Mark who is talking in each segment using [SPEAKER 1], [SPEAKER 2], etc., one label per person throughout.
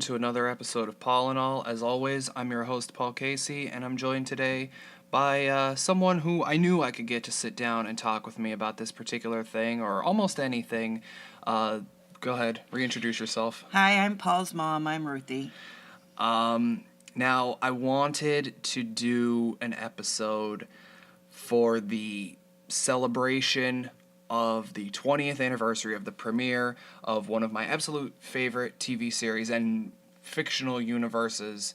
[SPEAKER 1] welcome to another episode of Paul and All. As always, I'm your host, Paul Casey, and I'm joined today by someone who I knew I could get to sit down and talk with me about this particular thing, or almost anything. Go ahead, reintroduce yourself.
[SPEAKER 2] Hi, I'm Paul's mom. I'm Ruthie.
[SPEAKER 1] Now, I wanted to do an episode for the celebration of the 20th anniversary of the premiere of one of my absolute favorite TV series and fictional universes,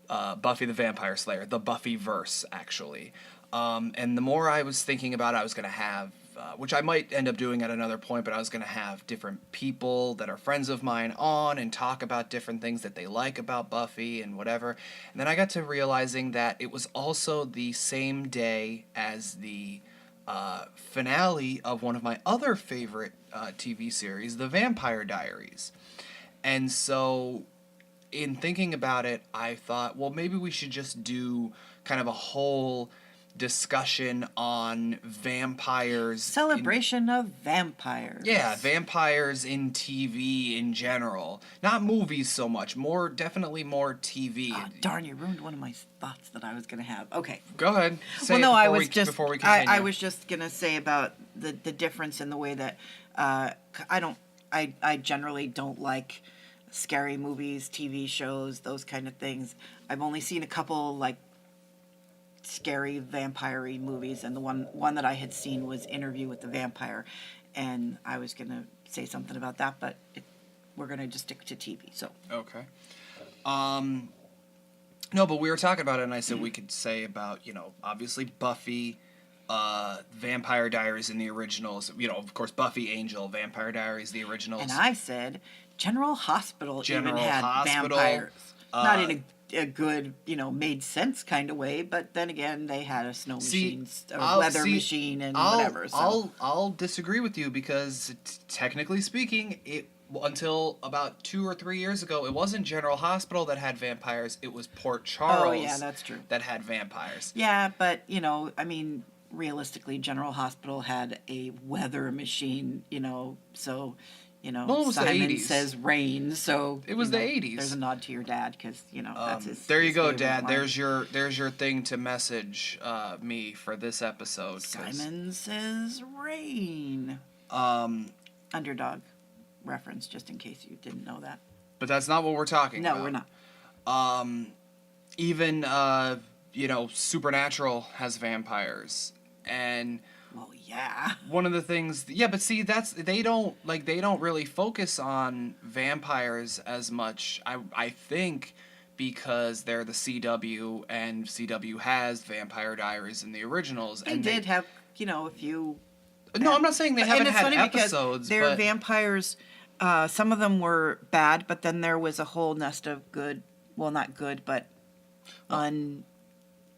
[SPEAKER 1] Buffy the Vampire Slayer, the Buffyverse, actually. And the more I was thinking about it, I was going to have, which I might end up doing at another point, but I was going to have different people that are friends of mine on and talk about different things that they like about Buffy and whatever. And then I got to realizing that it was also the same day as the finale of one of my other favorite TV series, The Vampire Diaries. And so, in thinking about it, I thought, well, maybe we should just do kind of a whole discussion on vampires.
[SPEAKER 2] Celebration of vampires.
[SPEAKER 1] Yeah, vampires in TV in general. Not movies so much. Definitely more TV.
[SPEAKER 2] Oh, darn, you ruined one of my thoughts that I was going to have. Okay.
[SPEAKER 1] Go ahead.
[SPEAKER 2] Before we continue. I was just going to say about the difference in the way that I generally don't like scary movies, TV shows, those kind of things. I've only seen a couple, scary vampire-y movies, and the one that I had seen was Interview with the Vampire, and I was going to say something about that, but we're going to just stick to TV, so.
[SPEAKER 1] Okay. No, but we were talking about it, and I said we could say about, obviously Buffy, Vampire Diaries in the originals, of course Buffy, Angel, Vampire Diaries, the originals.
[SPEAKER 2] And I said General Hospital even had vampires. Not in a good, made sense kind of way, but then again, they had a snow machine, a weather machine, and whatever. So.
[SPEAKER 1] I'll disagree with you because, technically speaking, until about 2 or 3 years ago, it wasn't General Hospital that had vampires, it was Port Charles.
[SPEAKER 2] Oh, yeah, that's true.
[SPEAKER 1] That had vampires.
[SPEAKER 2] Yeah, but, realistically, General Hospital had a weather machine, so...
[SPEAKER 1] Well,
[SPEAKER 2] Simon says rain, so
[SPEAKER 1] it was the 80s.
[SPEAKER 2] There's a nod to your dad because that's his.
[SPEAKER 1] There you go, Dad. Line. There's your thing to message me for this episode.
[SPEAKER 2] Simon says rain. Underdog reference, just in case you didn't know that.
[SPEAKER 1] But that's not what we're talking about.
[SPEAKER 2] No, we're not.
[SPEAKER 1] Even Supernatural has vampires, and.
[SPEAKER 2] Well, yeah.
[SPEAKER 1] One of the things, yeah, but see, they don't really focus on vampires as much. I think because they're the CW and CW has Vampire Diaries in the originals.
[SPEAKER 2] They did have, a few.
[SPEAKER 1] No, I'm not saying they haven't had
[SPEAKER 2] episodes. Their vampires, some of them were bad, but then there was a whole nest of good. Well, not good, but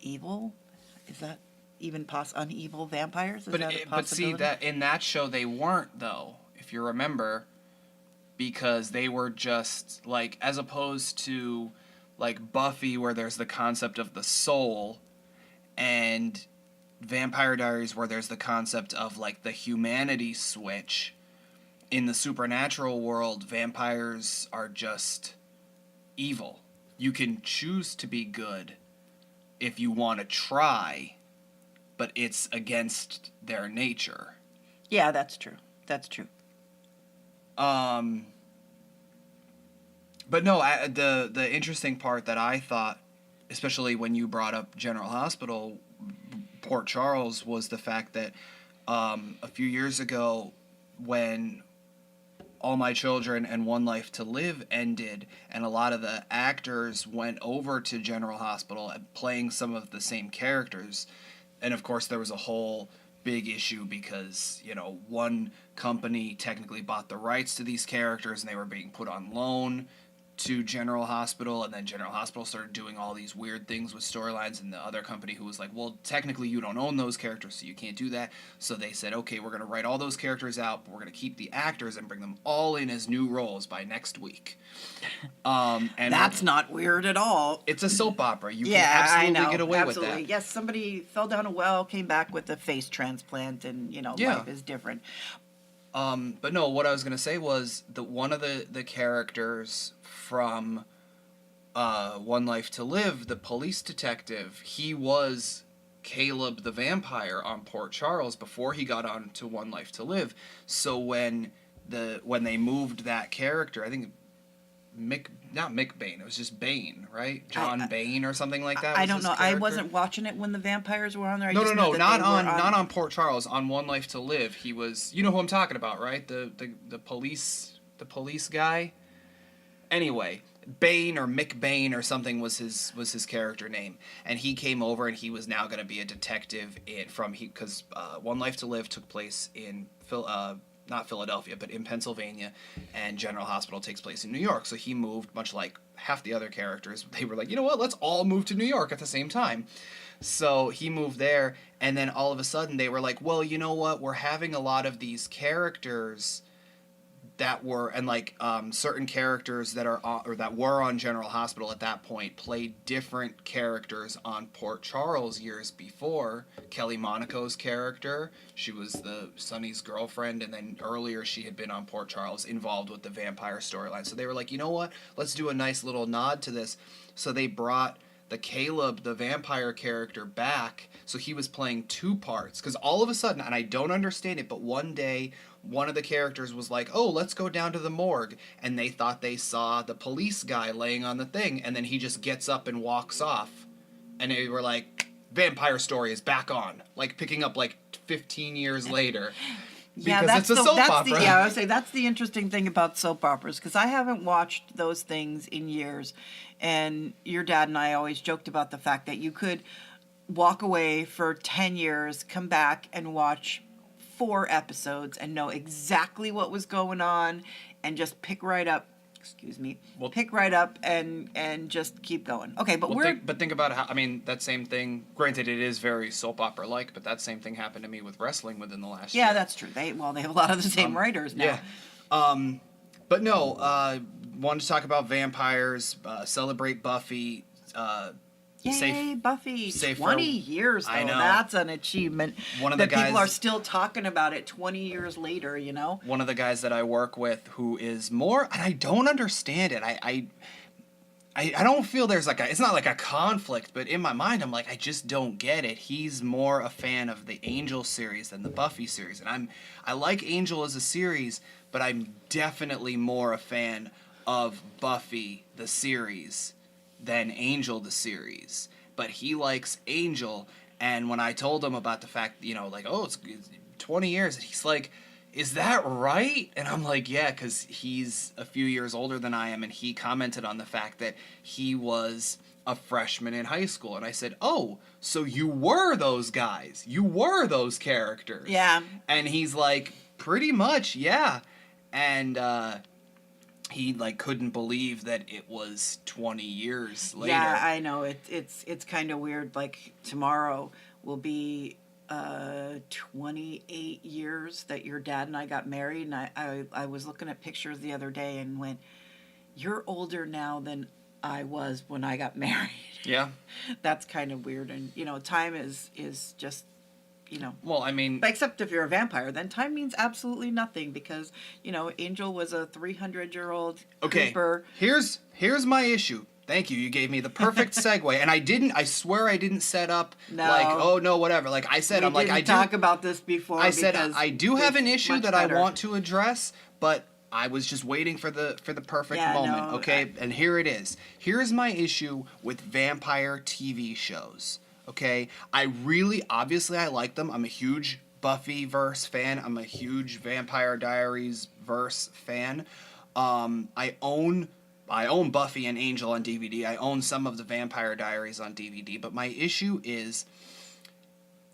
[SPEAKER 2] evil. Is that? Even unevil vampires? Is that a possibility?
[SPEAKER 1] But see, that in that show they weren't, though, if you remember, because they were just, as opposed to, Buffy, where there's the concept of the soul, and Vampire Diaries, where there's the concept of, the humanity switch. In the supernatural world, vampires are just evil. You can choose to be good if you want to try, but it's against their nature.
[SPEAKER 2] Yeah, that's true. That's true.
[SPEAKER 1] But no, the interesting part that I thought, especially when you brought up General Hospital, Port Charles, was the fact that a few years ago, when All My Children and One Life to Live ended, and a lot of the actors went over to General Hospital playing some of the same characters. And, of course, there was a whole big issue because, one company technically bought the rights to these characters and they were being put on loan to General Hospital, and then General Hospital started doing all these weird things with storylines, and the other company who was like, well, technically you don't own those characters, so you can't do that. So they said, okay, we're going to write all those characters out, but we're going to keep the actors and bring them all in as new roles by next week. And
[SPEAKER 2] that's not weird at all.
[SPEAKER 1] It's a soap opera. You can absolutely get away with that.
[SPEAKER 2] Yes, somebody fell down a well, came back with a face transplant, and, life is different.
[SPEAKER 1] But no, what I was gonna say was that one of the characters from One Life to Live, the police detective, he was Caleb the vampire on Port Charles before he got on to One Life to Live. So when they moved that character, I think not Mick Bain, it was just Bain, right? John Bain or something like that.
[SPEAKER 2] I
[SPEAKER 1] was
[SPEAKER 2] don't
[SPEAKER 1] his
[SPEAKER 2] know. I
[SPEAKER 1] character.
[SPEAKER 2] wasn't watching it when the vampires were on there. I
[SPEAKER 1] No,
[SPEAKER 2] just
[SPEAKER 1] no,
[SPEAKER 2] know
[SPEAKER 1] no,
[SPEAKER 2] that
[SPEAKER 1] not
[SPEAKER 2] they were
[SPEAKER 1] not on Port Charles. On One Life to Live, he was. You know who I'm talking about, right? The police guy. Anyway, Bane or Mick Bane or something was his character name, and he came over and he was now going to be a detective because One Life to Live took place in not Philadelphia, but in Pennsylvania, and General Hospital takes place in New York. So he moved, much like half the other characters. They were like, you know what, let's all move to New York at the same time. So he moved there, and then all of a sudden they were like, well, you know what, we're having a lot of these characters that were, and like certain characters that are on, or that were on General Hospital at that point played different characters on Port Charles years before. Kelly Monaco's character, she was the Sonny's girlfriend, and then earlier she had been on Port Charles involved with the vampire storyline. So they were like, you know what, let's do a nice little nod to this. So they brought the Caleb, the vampire character, back. So he was playing two parts. Because all of a sudden, and I don't understand it, but one day, one of the characters was like, oh, let's go down to the morgue. And they thought they saw the police guy laying on the thing. And then he just gets up and walks off. And they were like, vampire story is back on. Like, picking up like 15 years later. Because it's a soap opera.
[SPEAKER 2] I would say that's the interesting thing about soap operas, because I haven't watched those things in years. And your dad and I always joked about the fact that you could walk away for 10 years, come back and watch 4 episodes and know exactly what was going on and just pick right up. Pick right up and just keep going. Okay, but
[SPEAKER 1] think about how, I mean, that same thing, granted it is very soap opera like, but that same thing happened to me with wrestling within the last year.
[SPEAKER 2] Yeah, that's true. They have a lot of the same writers now.
[SPEAKER 1] Yeah. But no, wanted to talk about vampires, celebrate Buffy,
[SPEAKER 2] Yay, Buffy. 20 years, though.
[SPEAKER 1] I know.
[SPEAKER 2] That's an achievement.
[SPEAKER 1] One of the guys,
[SPEAKER 2] people are still talking about it 20 years later, you know?
[SPEAKER 1] One of the guys that I work with who is more, and I don't understand it. I don't feel there's like it's not like a conflict, but in my mind I'm like, I just don't get it. He's more a fan of the Angel series than the Buffy series. And I like Angel as a series, but I'm definitely more a fan of Buffy the series than Angel the series. But he likes Angel, and when I told him about the fact, you know, like, oh, it's 20 years, and he's like, is that right? And I'm like, yeah, because he's a few years older than I am, and he commented on the fact that he was a freshman in high school. And I said, oh, so you were those guys. You were those characters.
[SPEAKER 2] Yeah.
[SPEAKER 1] And he's like, pretty much, yeah. And he like couldn't believe that it was 20 years later.
[SPEAKER 2] Yeah, I know. It's kind of weird. Like, tomorrow will be 28 years that your dad and I got married, and I was looking at pictures the other day and went, you're older now than I was when I got married.
[SPEAKER 1] Yeah.
[SPEAKER 2] That's kind of weird. And, you know, time is just, you know.
[SPEAKER 1] Well, I mean,
[SPEAKER 2] except if you're a vampire, then time means absolutely nothing, because, you know, Angel was a 300-year-old Cooper.
[SPEAKER 1] Here's my issue. Thank you. You gave me the perfect segue, and I swear I didn't set up like, oh no, whatever. Like I said, I
[SPEAKER 2] talk about this before.
[SPEAKER 1] I said I do have an issue that I want to address, but I was just waiting for the perfect moment. Okay, and here it is. Here's my issue with vampire TV shows. Okay, obviously I like them. I'm a huge Buffyverse fan. I'm a huge Vampire Diaries verse fan. I own Buffy and Angel on DVD. I own some of the Vampire Diaries on DVD. But my issue is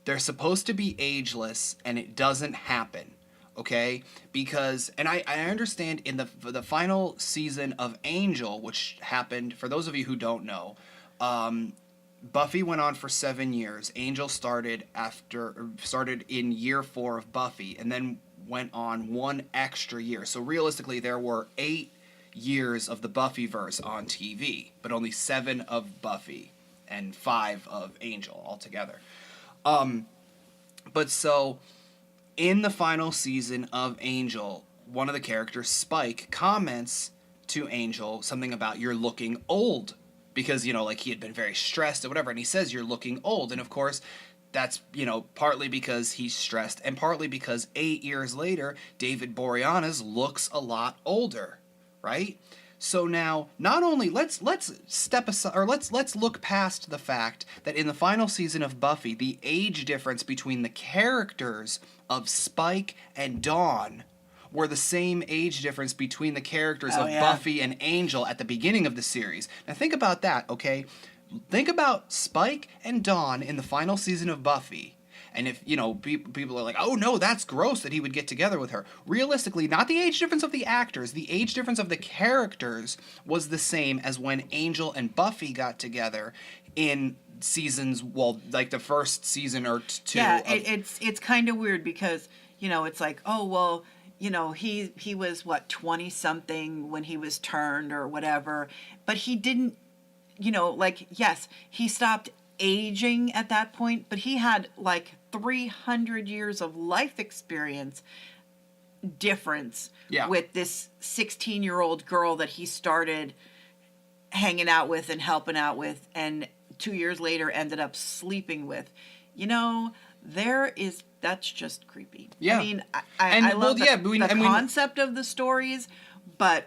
[SPEAKER 1] they're supposed to be ageless, and it doesn't happen. Okay? Because, and I understand in the final season of Angel, which happened, for those of you who don't know, Buffy went on for 7 years. Angel started in year 4 of Buffy, and then went on 1 extra year. So realistically, there were 8 years of the Buffyverse on TV, but only 7 of Buffy and 5 of Angel altogether. But so in the final season of Angel, one of the characters, Spike, comments to Angel something about you're looking old. Because, like he had been very stressed or whatever, and he says you're looking old. And of course, that's, partly because he's stressed and partly because 8 years later, David Boreanaz looks a lot older, right? So now, not only let's step aside, or let's look past the fact that in the final season of Buffy, the age difference between the characters of Spike and Dawn were the same age difference between the characters of Buffy and Angel at the beginning of the series. Now think about that, okay? Think about Spike and Dawn in the final season of Buffy. And if, people are like, oh no, that's gross that he would get together with her. Realistically, not the age difference of the actors, the age difference of the characters was the same as when Angel and Buffy got together in seasons, like the first season or two.
[SPEAKER 2] Yeah, it's kind of weird because, it's like, oh, well, he was, 20-something when he was turned or whatever. But he didn't, yes, he stopped aging at that point, but he had 300 years of life experience difference with this 16-year-old girl that he started hanging out with and helping out with, and 2 years later ended up sleeping with. That's just creepy.
[SPEAKER 1] Yeah.
[SPEAKER 2] I mean, I love the concept of the stories, but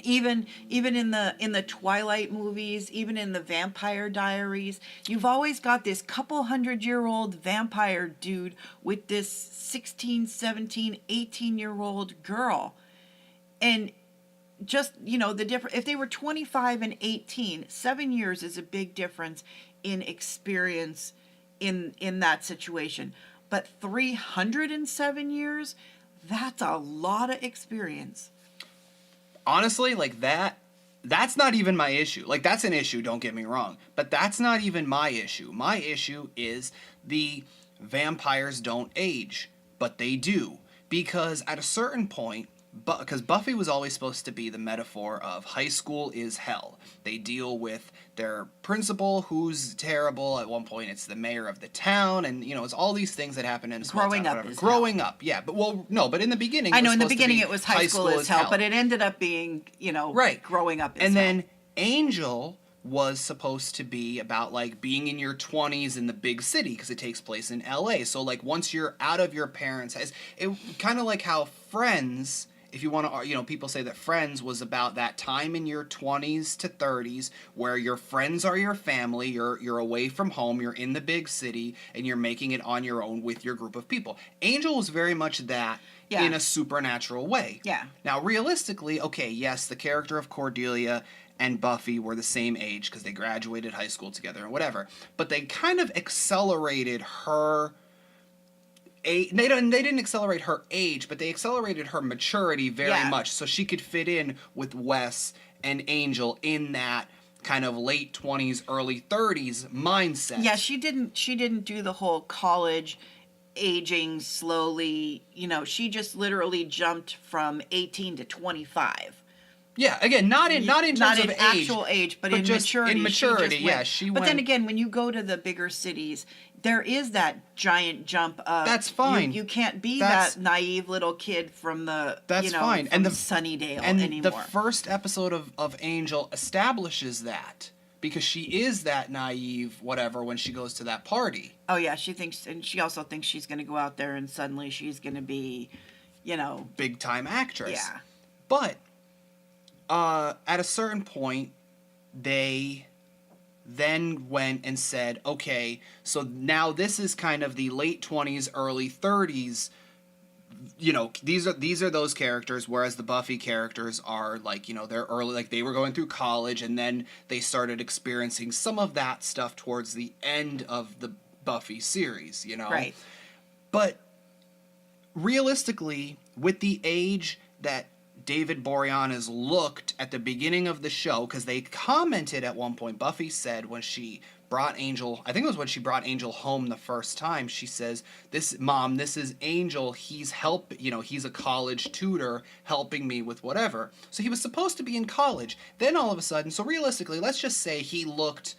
[SPEAKER 2] even in the Twilight movies, even in the Vampire Diaries, you've always got this couple 100-year-old vampire dude with this 16, 17, 18-year-old girl. And just, the difference, if they were 25 and 18, 7 years is a big difference in experience in that situation. But 307 years, that's a lot of experience.
[SPEAKER 1] Honestly, that's not even my issue. That's an issue, don't get me wrong. But that's not even my issue. My issue is the vampires don't age, but they do. Because at a certain point, because Buffy was always supposed to be the metaphor of high school is hell. They deal with their principal, who's terrible. At one point, it's the mayor of the town, and it's all these things that happen in a small
[SPEAKER 2] growing
[SPEAKER 1] town.
[SPEAKER 2] Up is
[SPEAKER 1] growing
[SPEAKER 2] hell.
[SPEAKER 1] up, yeah. But in the beginning,
[SPEAKER 2] I know in the beginning it was high school is hell, but it ended up being
[SPEAKER 1] right.
[SPEAKER 2] Growing up is
[SPEAKER 1] and
[SPEAKER 2] hell.
[SPEAKER 1] Then Angel was supposed to be about being in your 20s in the big city because it takes place in LA. So once you're out of your parents' house, it kind of like how Friends. If you want to, people say that Friends was about that time in your 20s to 30s where your friends are your family, you're away from home, you're in the big city, and you're making it on your own with your group of people. Angel was very much that in a supernatural way.
[SPEAKER 2] Yeah.
[SPEAKER 1] Now, realistically, okay, yes, the character of Cordelia and Buffy were the same age because they graduated high school together and whatever, but they kind of accelerated her... They didn't accelerate her age, but they accelerated her maturity very much, so she could fit in with Wes and Angel in that kind of late 20s, early 30s mindset.
[SPEAKER 2] Yeah, she didn't do the whole college aging slowly. She just literally jumped from 18 to 25.
[SPEAKER 1] Yeah, again, not in terms of age,
[SPEAKER 2] actual age, but in
[SPEAKER 1] just
[SPEAKER 2] maturity.
[SPEAKER 1] In maturity,
[SPEAKER 2] she went. But then again, when you go to the bigger cities, there is that giant jump of.
[SPEAKER 1] That's fine.
[SPEAKER 2] You can't be that naive little kid from the.
[SPEAKER 1] Fine.
[SPEAKER 2] From Sunnydale
[SPEAKER 1] and
[SPEAKER 2] anymore.
[SPEAKER 1] The first episode of Angel establishes that because she is that naive, whatever, when she goes to that party.
[SPEAKER 2] Oh yeah, she thinks, and she also thinks she's going to go out there and suddenly she's going to be,
[SPEAKER 1] big time actress.
[SPEAKER 2] Yeah.
[SPEAKER 1] But. At a certain point, they then went and said, okay, so now this is kind of the late 20s, early 30s. These are those characters, whereas the Buffy characters are they're early, they were going through college, and then they started experiencing some of that stuff towards the end of the Buffy series,
[SPEAKER 2] Right.
[SPEAKER 1] But realistically, with the age that David Boreanaz looked at the beginning of the show, because they commented at one point, Buffy said when she brought Angel, I think it was when she brought Angel home the first time, she says, this is Angel, he's he's a college tutor helping me with whatever. So he was supposed to be in college. Then all of a sudden, so realistically, let's just say he looked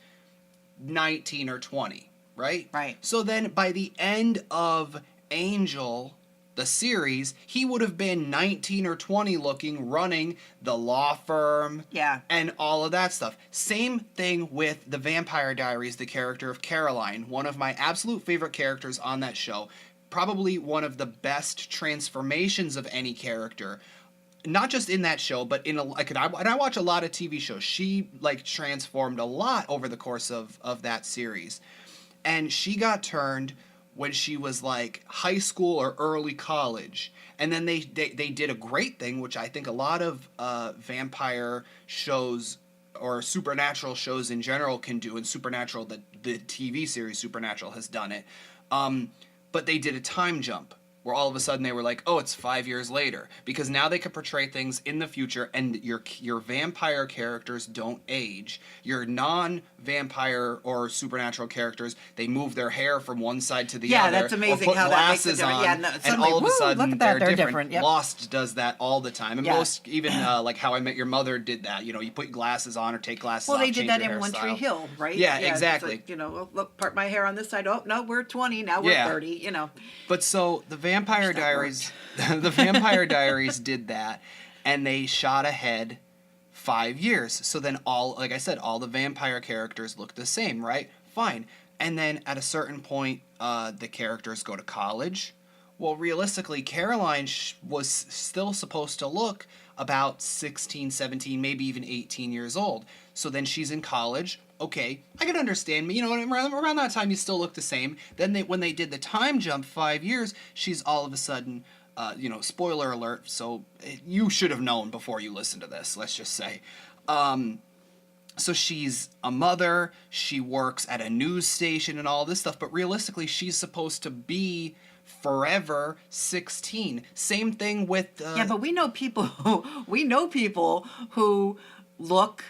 [SPEAKER 1] 19 or 20, right?
[SPEAKER 2] Right.
[SPEAKER 1] So then by the end of Angel, the series, he would have been 19 or 20 looking, running the law firm,
[SPEAKER 2] Yeah.
[SPEAKER 1] and all of that stuff. Same thing with the Vampire Diaries, the character of Caroline, one of my absolute favorite characters on that show. Probably one of the best transformations of any character. Not just in that show, but in and I watch a lot of TV shows. She like transformed a lot over the course of that series. And she got turned when she was like high school or early college. And then they did a great thing, which I think a lot of vampire shows or supernatural shows in general can do, and Supernatural, the TV series Supernatural has done it. But they did a time jump where all of a sudden they were like, oh, it's 5 years later. Because now they could portray things in the future, and your vampire characters don't age. Your non-vampire or supernatural characters, they move their hair from one side to the other.
[SPEAKER 2] Yeah, that's amazing
[SPEAKER 1] or put
[SPEAKER 2] how that makes a
[SPEAKER 1] glasses
[SPEAKER 2] difference.
[SPEAKER 1] on,
[SPEAKER 2] Yeah, no,
[SPEAKER 1] and
[SPEAKER 2] suddenly,
[SPEAKER 1] all of a
[SPEAKER 2] woo,
[SPEAKER 1] sudden
[SPEAKER 2] look at that,
[SPEAKER 1] they're
[SPEAKER 2] different. Yep.
[SPEAKER 1] Lost does that all the time. And
[SPEAKER 2] Yeah.
[SPEAKER 1] most, even like How I Met Your Mother did that. You know, you put glasses on or take glasses off,
[SPEAKER 2] Well, they did
[SPEAKER 1] change
[SPEAKER 2] that
[SPEAKER 1] your
[SPEAKER 2] in One Tree
[SPEAKER 1] hairstyle.
[SPEAKER 2] Hill, right?
[SPEAKER 1] Yeah,
[SPEAKER 2] it's
[SPEAKER 1] exactly.
[SPEAKER 2] like, well, look, part my hair on this side. Oh, no, we're 20. Now we're
[SPEAKER 1] Yeah.
[SPEAKER 2] 30,
[SPEAKER 1] But so the Vampire Diaries, the Vampire Diaries did that, and they shot ahead 5 years. So then like I said, all the vampire characters look the same, right? Fine. And then at a certain point, the characters go to college. Well, realistically, Caroline was still supposed to look about 16, 17, maybe even 18 years old. So then she's in college. Okay, I can understand. Around that time, you still look the same. Then when they did the time jump 5 years, she's all of a sudden, spoiler alert. So you should have known before you listened to this. Let's just say. So she's a mother. She works at a news station and all this stuff. But realistically, she's supposed to be forever 16. Same thing with.
[SPEAKER 2] Yeah, but we know people who look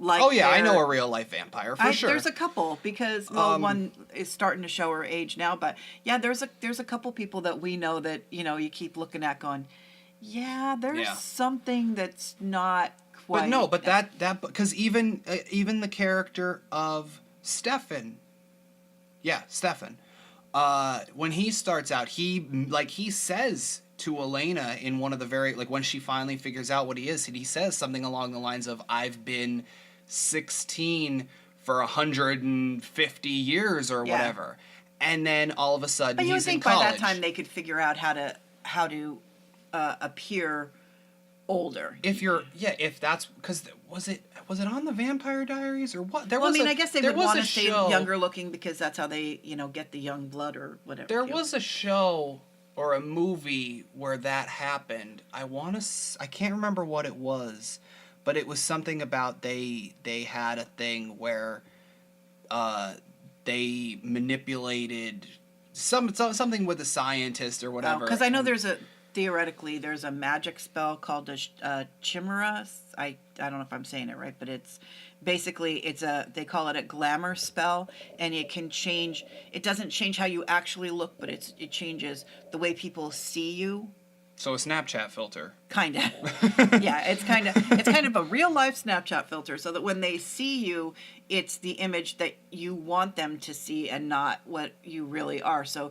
[SPEAKER 2] like.
[SPEAKER 1] Oh yeah, I know a real life vampire for sure.
[SPEAKER 2] There's a couple because one is starting to show her age now, but yeah, there's a couple people that we know that you keep looking at going, yeah, there's something that's not quite.
[SPEAKER 1] But no, but that because even the character of Stefan, when he starts out, he says to Elena in one of the when she finally figures out what he is, he says something along the lines of, I've been 16 for 150 years or whatever. And then all of a sudden
[SPEAKER 2] but
[SPEAKER 1] he's in college.
[SPEAKER 2] But you would think by that time they could figure out how to appear older.
[SPEAKER 1] If that's because was it on the Vampire Diaries or what?
[SPEAKER 2] I guess they would want to stay younger looking because that's how they get the young blood or whatever.
[SPEAKER 1] There was a show or a movie where that happened. I can't remember what it was, but it was something about they had a thing where they manipulated something with a scientist or whatever.
[SPEAKER 2] Because I know theoretically there's a magic spell called a chimera. I don't know if I'm saying it right, but it's basically they call it a glamour spell, and it can change. It doesn't change how you actually look, but it changes the way people see you.
[SPEAKER 1] So a Snapchat filter.
[SPEAKER 2] Kind of. Yeah, it's kind of a real life Snapchat filter, so that when they see you, it's the image that you want them to see and not what you really are. So,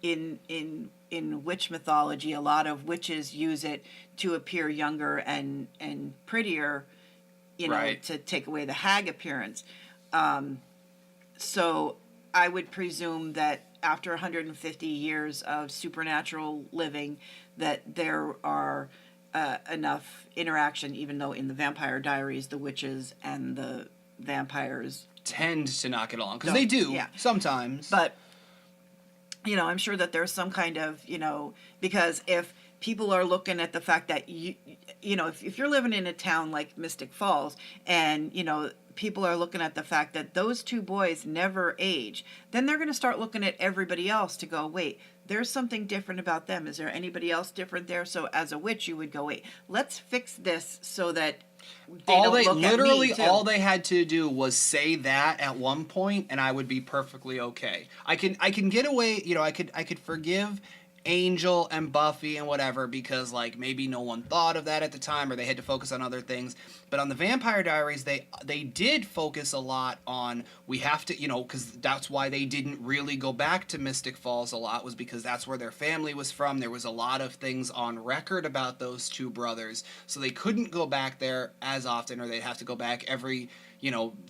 [SPEAKER 2] in witch mythology, a lot of witches use it to appear younger and prettier,
[SPEAKER 1] right,
[SPEAKER 2] to take away the hag appearance. So I would presume that after 150 years of supernatural living, that there are enough interaction, even though in the Vampire Diaries, the witches and the vampires
[SPEAKER 1] tend to not get along, because they do sometimes.
[SPEAKER 2] But, I'm sure that there's some kind of, because if people are looking at the fact that, if you're living in a town like Mystic Falls and, people are looking at the fact that those two boys never age, then they're going to start looking at everybody else to go, wait, there's something different about them. Is there anybody else different there? So as a witch, you would go, wait, let's fix this so that all
[SPEAKER 1] they had to do was say that at one point, and I would be perfectly okay. I can get away, I could forgive Angel and Buffy and whatever, because like maybe no one thought of that at the time, or they had to focus on other things. But on the Vampire Diaries, they did focus a lot on, we have to, because that's why they didn't really go back to Mystic Falls a lot, was because that's where their family was from. There was a lot of things on record about those two brothers, so they couldn't go back there as often, or they'd have to go back every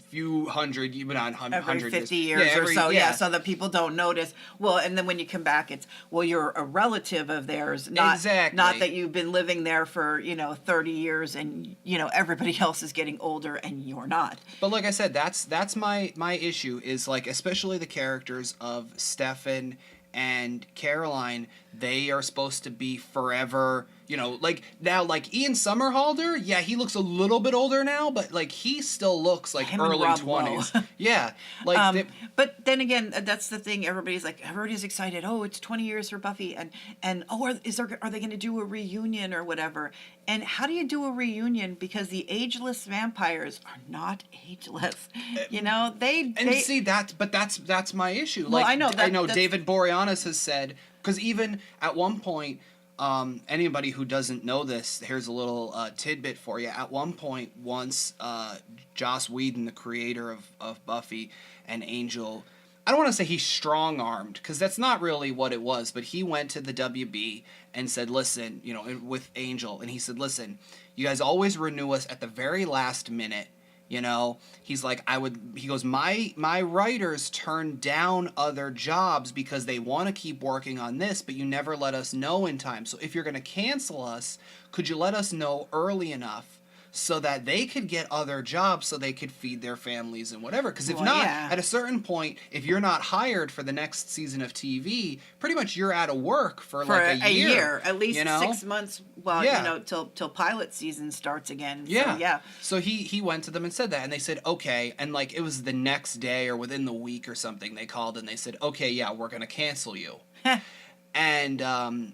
[SPEAKER 1] few hundred, even on
[SPEAKER 2] every
[SPEAKER 1] 100
[SPEAKER 2] 50
[SPEAKER 1] years,
[SPEAKER 2] years or so, so that people don't notice. Well, and then when you come back, it's, well, you're a relative of theirs, not that you've been living there for 30 years and everybody else is getting older and you're not.
[SPEAKER 1] But like I said, that's my issue, is like, especially the characters of Stefan and Caroline, they are supposed to be forever, like now, like Ian Somerhalder, yeah, he looks a little bit older now, but like he still looks like early 20s. Yeah, like
[SPEAKER 2] but then again, that's the thing. Everybody's excited. Oh, it's 20 years for Buffy, and oh, are they going to do a reunion or whatever? And how do you do a reunion? Because the ageless vampires are not ageless.
[SPEAKER 1] See that, but that's my issue.
[SPEAKER 2] Well,
[SPEAKER 1] like
[SPEAKER 2] I know
[SPEAKER 1] David Boreanaz has said, because even at one point, anybody who doesn't know this, here's a little tidbit for you. At one point, once Joss Whedon, the creator of Buffy and Angel, I don't want to say he strong-armed, because that's not really what it was, but he went to the WB and said, listen, with Angel, and he said, listen, you guys always renew us at the very last minute. He's like, he goes, my writers turn down other jobs because they want to keep working on this, but you never let us know in time. So if you're going to cancel us, could you let us know early enough so that they could get other jobs, so they could feed their families and whatever? Because if not, at a certain point, if you're not hired for the next season of TV, pretty much you're out of work for like a year.
[SPEAKER 2] At least 6 months. Well, till pilot season starts again.
[SPEAKER 1] Yeah. So he went to them and said that, and they said, okay. And like, it was the next day or within the week or something, they called and they said, okay, yeah, we're going to cancel you. And,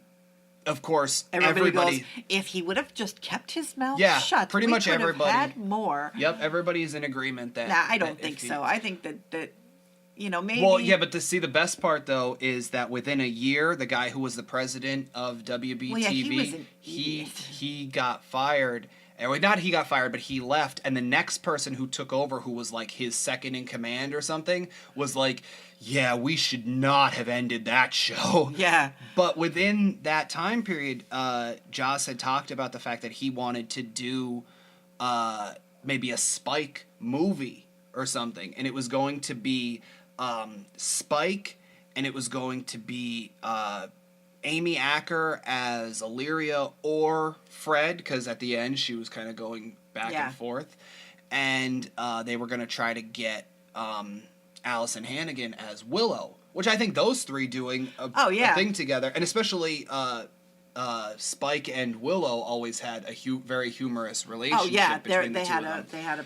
[SPEAKER 1] of course, everybody goes,
[SPEAKER 2] if he would have just kept his mouth shut,
[SPEAKER 1] pretty much everybody
[SPEAKER 2] had more.
[SPEAKER 1] Yep, everybody's in agreement that.
[SPEAKER 2] Nah, I don't think so. I think that maybe.
[SPEAKER 1] Well, yeah, but to see, the best part though is that within a year, the guy who was the president of WBTV, he got fired. Or not he got fired, but he left, and the next person who took over, who was like his second in command or something, was like, yeah, we should not have ended that show.
[SPEAKER 2] Yeah.
[SPEAKER 1] But within that time period, Joss had talked about the fact that he wanted to do maybe a Spike movie or something, and it was going to be Spike, and it was going to be Amy Acker as Illyria or Fred, because at the end she was kind of going back and forth, and they were going to try to get Allison Hannigan as Willow, which I think those three doing a thing together, and especially Spike and Willow always had a very humorous relationship.
[SPEAKER 2] Oh yeah,
[SPEAKER 1] between
[SPEAKER 2] they
[SPEAKER 1] the two
[SPEAKER 2] had
[SPEAKER 1] of them.
[SPEAKER 2] a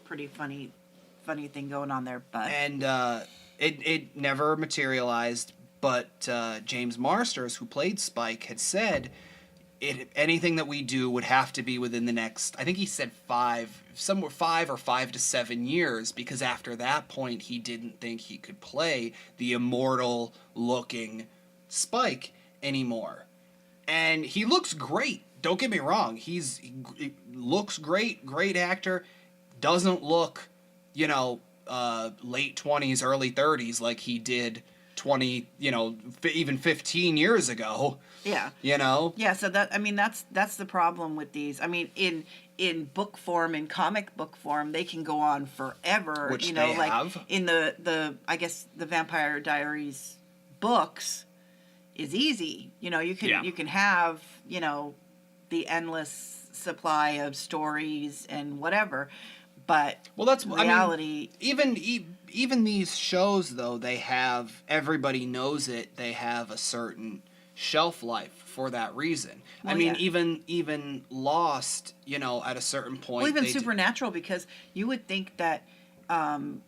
[SPEAKER 2] pretty funny thing going on there, but
[SPEAKER 1] it never materialized. But James Marsters, who played Spike, had said anything that we do would have to be within the next, I think he said 5 or 5 to 7 years, because after that point he didn't think he could play the immortal looking Spike anymore. And he looks great. Don't get me wrong. He looks great actor. Doesn't look, late 20s, early 30s like he did 20, even 15 years ago.
[SPEAKER 2] Yeah. Yeah, so that's the problem with these. I mean, in book form, in comic book form, they can go on forever.
[SPEAKER 1] Which they have.
[SPEAKER 2] In the I guess the Vampire Diaries books is easy. You can have, the endless supply of stories and whatever. But
[SPEAKER 1] that's
[SPEAKER 2] reality.
[SPEAKER 1] Even these shows, though, they have, everybody knows it, they have a certain shelf life for that reason.
[SPEAKER 2] Well,
[SPEAKER 1] even Lost, at a certain point.
[SPEAKER 2] Well, even Supernatural, because you would think that, well,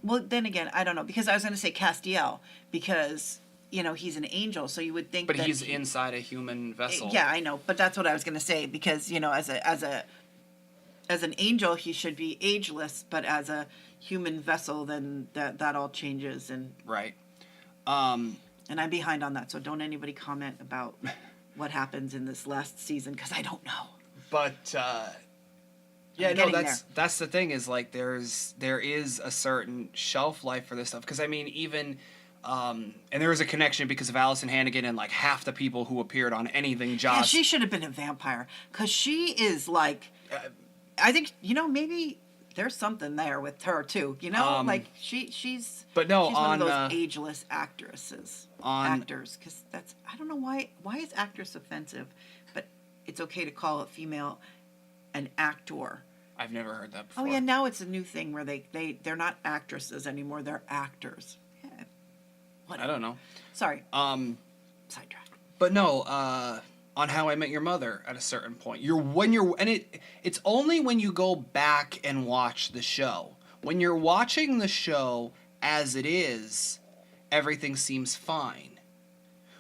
[SPEAKER 2] then again, I don't know, because I was going to say Castiel, because, he's an angel, so you would think
[SPEAKER 1] but he's inside a human vessel.
[SPEAKER 2] Yeah, I know, but that's what I was going to say, because, as an angel, he should be ageless, but as a human vessel, then that all changes. And
[SPEAKER 1] right.
[SPEAKER 2] And I'm behind on that, so don't anybody comment about what happens in this last season, because I don't know.
[SPEAKER 1] But yeah,
[SPEAKER 2] I'm
[SPEAKER 1] no,
[SPEAKER 2] getting
[SPEAKER 1] that's the thing, is like there is a certain shelf life for this stuff, because I mean, even and there is a connection because of Allison Hannigan and like half the people who appeared on anything Joss.
[SPEAKER 2] Yeah, she should have been a vampire, because she is like, I think, maybe there's something there with her too. Like she's.
[SPEAKER 1] But no,
[SPEAKER 2] she's
[SPEAKER 1] on
[SPEAKER 2] one of those ageless actresses. Actors, because that's, I don't know why is actress offensive, but it's okay to call a female an actor.
[SPEAKER 1] I've never heard that before.
[SPEAKER 2] Oh yeah, now it's a new thing where they're not actresses anymore; they're actors. Yeah,
[SPEAKER 1] I don't know.
[SPEAKER 2] Sorry. Sidetrack.
[SPEAKER 1] But no, on How I Met Your Mother, at a certain point, it's only when you go back and watch the show. When you're watching the show as it is, everything seems fine.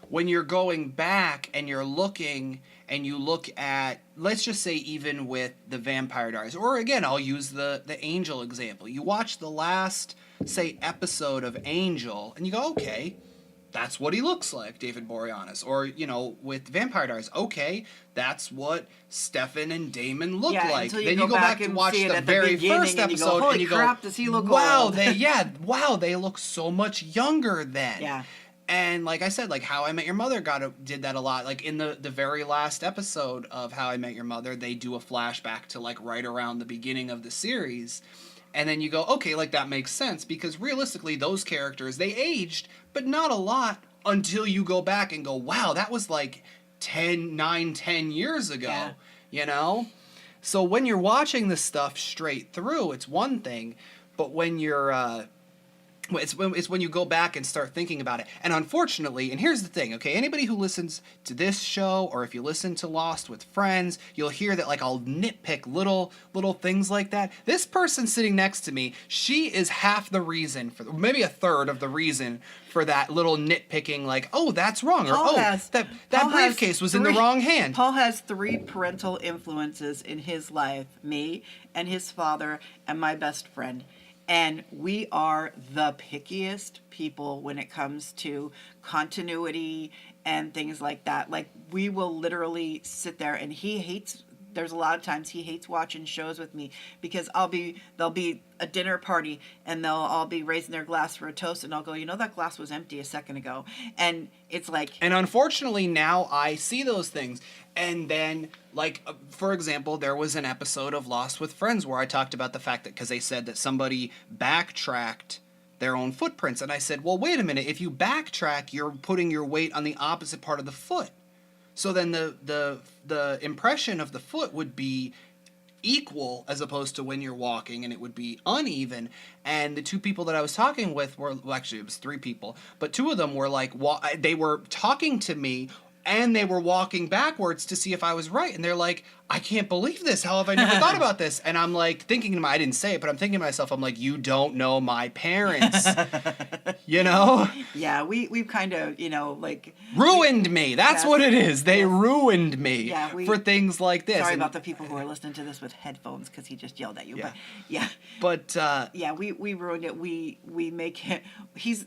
[SPEAKER 1] When you're going back and you're looking and you look at, let's just say even with the Vampire Diaries, or again, I'll use the Angel example. You watch the last, say, episode of Angel and you go, okay, that's what he looks like, David Boreanaz. Or, with Vampire Diaries, okay, that's what Stefan and Damon look like.
[SPEAKER 2] Then
[SPEAKER 1] you go back and watch the very first episode
[SPEAKER 2] and you go, holy crap, does he look
[SPEAKER 1] wow,
[SPEAKER 2] old?
[SPEAKER 1] they look so much younger then.
[SPEAKER 2] Yeah.
[SPEAKER 1] And like I said, like How I Met Your Mother did that a lot. Like in the very last episode of How I Met Your Mother, they do a flashback to like right around the beginning of the series. And then you go, okay, like that makes sense, because realistically those characters, they aged, but not a lot until you go back and go, wow, that was like 10 years ago, So when you're watching this stuff straight through, it's one thing, but when you're it's when you go back and start thinking about it. And unfortunately, and here's the thing, okay, anybody who listens to this show, or if you listen to Lost with friends, you'll hear that like I'll nitpick little things like that. This person sitting next to me, she is half the reason, maybe a third of the reason for that little nitpicking, like, oh, that's wrong, or that briefcase was in the wrong hand.
[SPEAKER 2] Paul has 3 parental influences in his life, me and his father and my best friend. And we are the pickiest people when it comes to continuity and things like that. Like, we will literally sit there, and there's a lot of times he hates watching shows with me, because there'll be a dinner party and they'll all be raising their glass for a toast, and I'll go, that glass was empty a second ago. And it's like...
[SPEAKER 1] And unfortunately now I see those things. And then, like, for example, there was an episode of Lost with Friends where I talked about the fact that, because they said that somebody backtracked their own footprints. And I said, well, wait a minute. If you backtrack, you're putting your weight on the opposite part of the foot. So then the impression of the foot would be equal, as opposed to when you're walking, and it would be uneven. And the 2 people that I was talking with were, well, actually it was 3 people, but 2 of them were like, they were talking to me and they were walking backwards to see if I was right. And they're like, I can't believe this. How have I never thought about this? And I'm like thinking to myself, I didn't say it, but I'm thinking to myself, I'm like, you don't know my parents,
[SPEAKER 2] Yeah, we've kind of, like...
[SPEAKER 1] Ruined me. That's what it is. They ruined me for things like this.
[SPEAKER 2] Sorry about the people who are listening to this with headphones, because he just yelled at you.
[SPEAKER 1] Yeah.
[SPEAKER 2] But, we ruined it. We make him...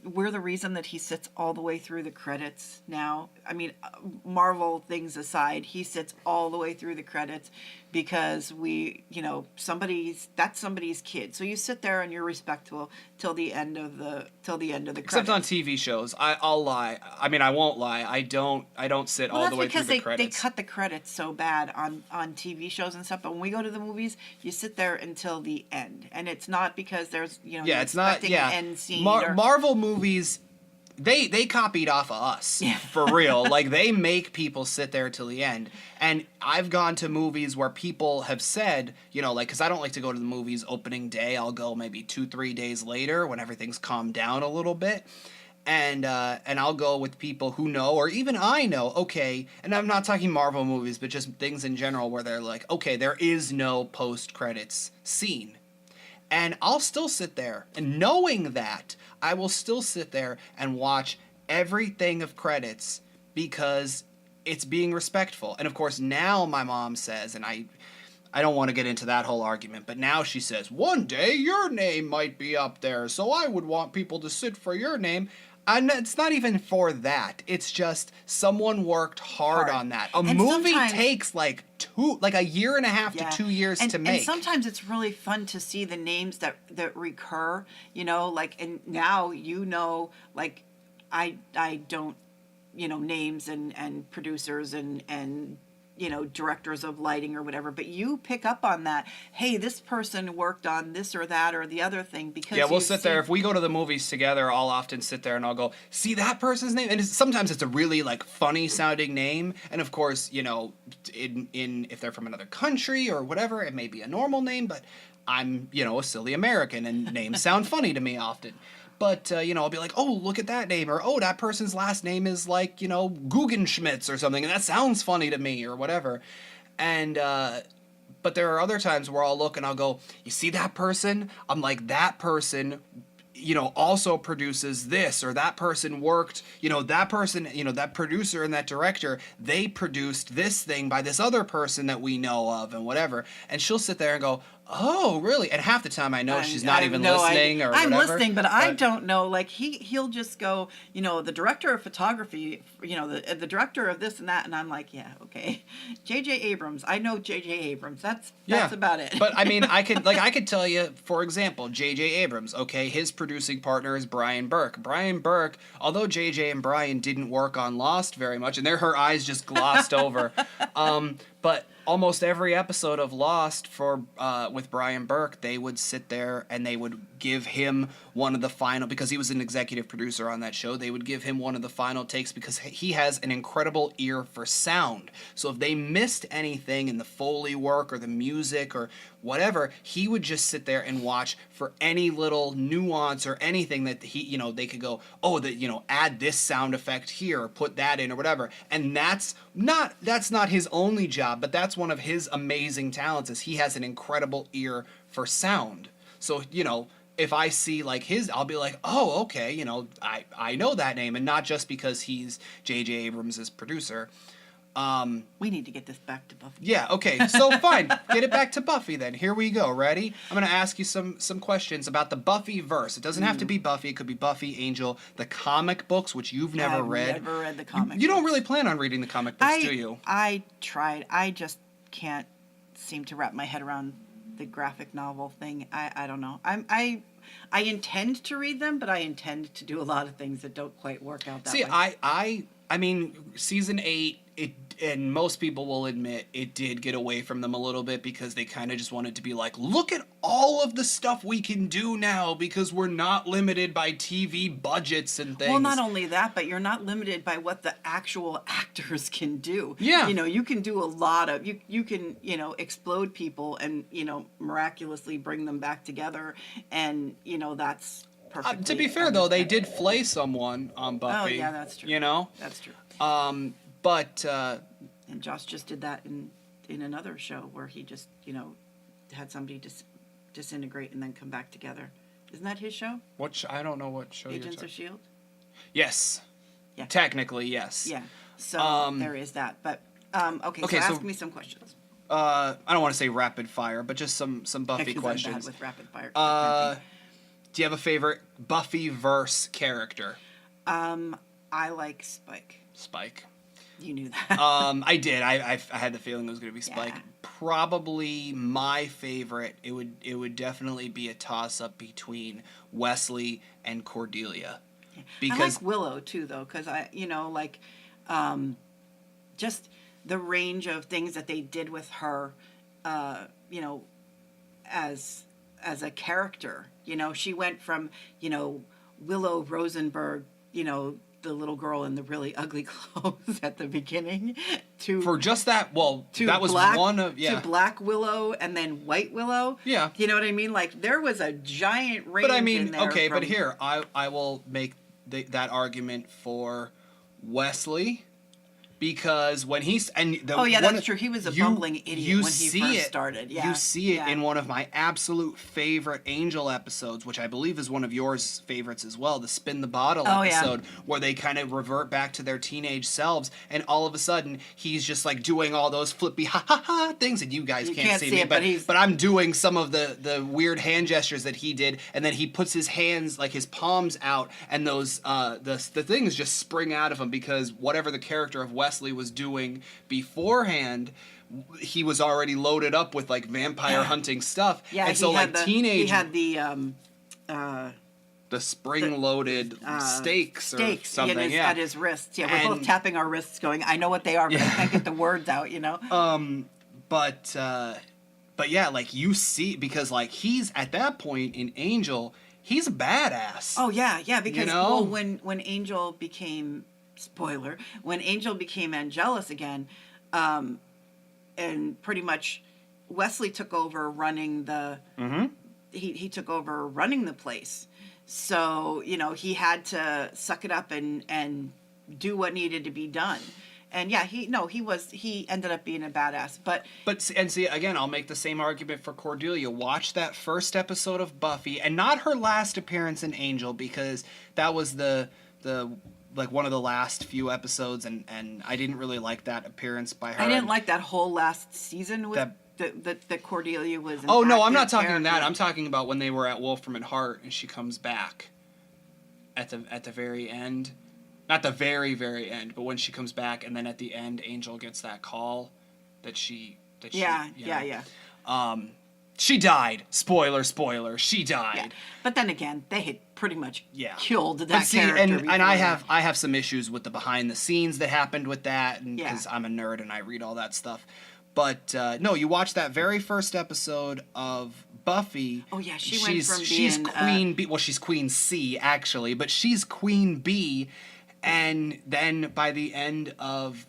[SPEAKER 2] We're the reason that he sits all the way through the credits now. I mean, Marvel things aside, he sits all the way through the credits, because that's somebody's kid. So you sit there and you're respectful till the end of the credits.
[SPEAKER 1] Except on TV shows, I'll lie. I mean, I won't lie. I don't sit all the way through the credits.
[SPEAKER 2] Well, that's because they cut the credits so bad on TV shows and stuff. But when we go to the movies, you sit there until the end, and it's not because there's
[SPEAKER 1] it's not an
[SPEAKER 2] end scene.
[SPEAKER 1] Marvel movies. They copied off of us, for real. Like, they make people sit there till the end. And I've gone to movies where people have said, because I don't like to go to the movies opening day. I'll go maybe 2-3 days later when everything's calmed down a little bit. And I'll go with people who know, or even I know, okay, and I'm not talking Marvel movies, but just things in general where they're like, okay, there is no post-credits scene. And I'll still sit there, and knowing that, I will still sit there and watch everything of credits, because it's being respectful. And of course, now my mom says, and I don't want to get into that whole argument, but now she says, one day your name might be up there, so I would want people to sit for your name. And it's not even for that. It's just someone worked hard on that. A
[SPEAKER 2] And
[SPEAKER 1] movie
[SPEAKER 2] sometimes-
[SPEAKER 1] takes like a year and a half
[SPEAKER 2] Yeah.
[SPEAKER 1] to 2 years to make.
[SPEAKER 2] And sometimes it's really fun to see the names that recur, you know, like, and now, you know, like, I don't, you know, names and producers and you know, directors of lighting or whatever, but you pick up on that. Hey, this person worked on this or that or the other thing because
[SPEAKER 1] yeah, we'll sit there. If we go to the movies together, I'll often sit there and I'll go, see that person's name? And sometimes it's a really, like, funny sounding name. And, of course, you know, in if they're from another country or whatever, it may be a normal name, but I'm, you know, a silly American and names sound funny to me often. But, you know, I'll be like, oh, look at that name. Or, oh, that person's last name is like, you know, Guggenschmitz or something. And that sounds funny to me or whatever. And, but there are other times where I'll look and I'll go, you see that person? I'm like, that person, you know, also produces this, or that person worked, you know, that person, you know, that producer and that director, they produced this thing by this other person that we know of and whatever. And she'll sit there and go, oh, really? And half the time I know she's not even listening or whatever.
[SPEAKER 2] I'm listening, but I don't know. Like, he'll just go, you know, the director of photography, you know, the director of this and that, and I'm like, yeah, okay. J.J. Abrams. I know J.J. Abrams. That's about it.
[SPEAKER 1] But I mean, I could tell you, for example, J.J. Abrams. Okay, his producing partner is Brian Burke. Brian Burke, although J.J. and Brian didn't work on Lost very much, and her eyes just glossed over. But almost every episode of Lost with Brian Burke, they would sit there and they would give him one of the final, because he was an executive producer on that show, they would give him one of the final takes because he has an incredible ear for sound. So if they missed anything in the Foley work or the music or whatever, he would just sit there and watch for any little nuance or anything that they could go, oh, add this sound effect here or put that in or whatever. And that's not his only job, but that's one of his amazing talents, is he has an incredible ear for sound. So, if I see like his, I'll be like, oh, okay, I know that name, and not just because he's J.J. Abrams' producer.
[SPEAKER 2] We need to get this back to Buffy.
[SPEAKER 1] Yeah, okay, so fine. Get it back to Buffy then. Here we go. Ready? I'm going to ask you some questions about the Buffy verse. It doesn't have to be Buffy. It could be Buffy, Angel, the comic books, which you've never read.
[SPEAKER 2] I've never read the comic
[SPEAKER 1] You don't
[SPEAKER 2] books.
[SPEAKER 1] really plan on reading the comic books, do you?
[SPEAKER 2] I tried. I just can't seem to wrap my head around the graphic novel thing. I don't know. I intend to read them, but I intend to do a lot of things that don't quite work out that way.
[SPEAKER 1] I mean, season 8, and most people will admit it did get away from them a little bit because they kind of just wanted to be like, look at all of the stuff we can do now because we're not limited by TV budgets and things.
[SPEAKER 2] Well, not only that, but you're not limited by what the actual actors can do.
[SPEAKER 1] Yeah.
[SPEAKER 2] You can do a lot of, you can, explode people and, miraculously bring them back together. And, that's perfectly
[SPEAKER 1] to be fair, though, they did flay someone on Buffy.
[SPEAKER 2] Oh, yeah, that's true. That's true.
[SPEAKER 1] But
[SPEAKER 2] and Joss just did that in another show where he just, had somebody disintegrate and then come back together. Isn't that his show?
[SPEAKER 1] I don't know what show
[SPEAKER 2] Agents
[SPEAKER 1] you're
[SPEAKER 2] of S.H.I.E.L.D.?
[SPEAKER 1] Yes.
[SPEAKER 2] Yeah.
[SPEAKER 1] Technically, yes.
[SPEAKER 2] Yeah. So there is that. But, okay, so ask me some questions.
[SPEAKER 1] I don't want to say rapid fire, but just some Buffy questions.
[SPEAKER 2] I'm bad with rapid fire.
[SPEAKER 1] Do you have a favorite Buffy-verse character?
[SPEAKER 2] I like Spike.
[SPEAKER 1] Spike.
[SPEAKER 2] You knew that.
[SPEAKER 1] I did. I had the feeling it was going to be Spike.
[SPEAKER 2] Yeah.
[SPEAKER 1] Probably my favorite. It would definitely be a toss-up between Wesley and Cordelia.
[SPEAKER 2] Yeah.
[SPEAKER 1] Because
[SPEAKER 2] I like Willow too, though, because just the range of things that they did with her, as a character. She went from Willow Rosenberg, the little girl in the really ugly clothes at the beginning,
[SPEAKER 1] for just that, that was one of
[SPEAKER 2] to Black Willow and then White Willow.
[SPEAKER 1] Yeah,
[SPEAKER 2] you know what I mean. Like there was a giant range.
[SPEAKER 1] But I mean,
[SPEAKER 2] in there
[SPEAKER 1] okay, but here I will make that argument for Wesley, because when he's
[SPEAKER 2] Oh yeah, that's true. He was a bumbling idiot when he first started. Yeah,
[SPEAKER 1] you see it in one of my absolute favorite Angel episodes, which I believe is one of yours favorites as well, the Spin the Bottle episode, where they kind of revert back to their teenage selves, and all of a sudden he's just like doing all those flippy ha ha ha things, and you guys can't see me, but I'm doing some of the weird hand gestures that he did, and then he puts his hands, like his palms out, and those the things just spring out of him, because whatever the character of Wesley was doing beforehand, he was already loaded up with like vampire hunting stuff.
[SPEAKER 2] Yeah,
[SPEAKER 1] and so like teenage,
[SPEAKER 2] he had
[SPEAKER 1] the spring-loaded stakes or something.
[SPEAKER 2] At his wrists. Yeah, we're both tapping our wrists, going, "I know what they are, but I can't get the words out." You know.
[SPEAKER 1] But yeah, like you see, because like he's at that point in Angel, he's a badass.
[SPEAKER 2] Oh yeah, because well, when Angel became when Angel became Angelus again, and pretty much Wesley took over running the he took over running the place. So, he had to suck it up and do what needed to be done. And yeah, he ended up being a badass. But
[SPEAKER 1] see, again, I'll make the same argument for Cordelia. Watch that first episode of Buffy, and not her last appearance in Angel, because that was the like one of the last few episodes, and I didn't really like that appearance by her.
[SPEAKER 2] I didn't like that whole last season with that Cordelia was.
[SPEAKER 1] Oh no, I'm not talking that. I'm talking about when they were at Wolfram and Hart, and she comes back at the very end. Not the very, very end, but when she comes back, and then at the end, Angel gets that call that she. She died. Spoiler. She died.
[SPEAKER 2] Yeah. But then again, they had pretty much killed that character.
[SPEAKER 1] And I have some issues with the behind the scenes that happened with that, because I'm a nerd and I read all that stuff. But no, you watch that very first episode of Buffy.
[SPEAKER 2] Oh yeah, she's
[SPEAKER 1] Queen B. Well, she's Queen C actually, but she's Queen B. And then by the end of,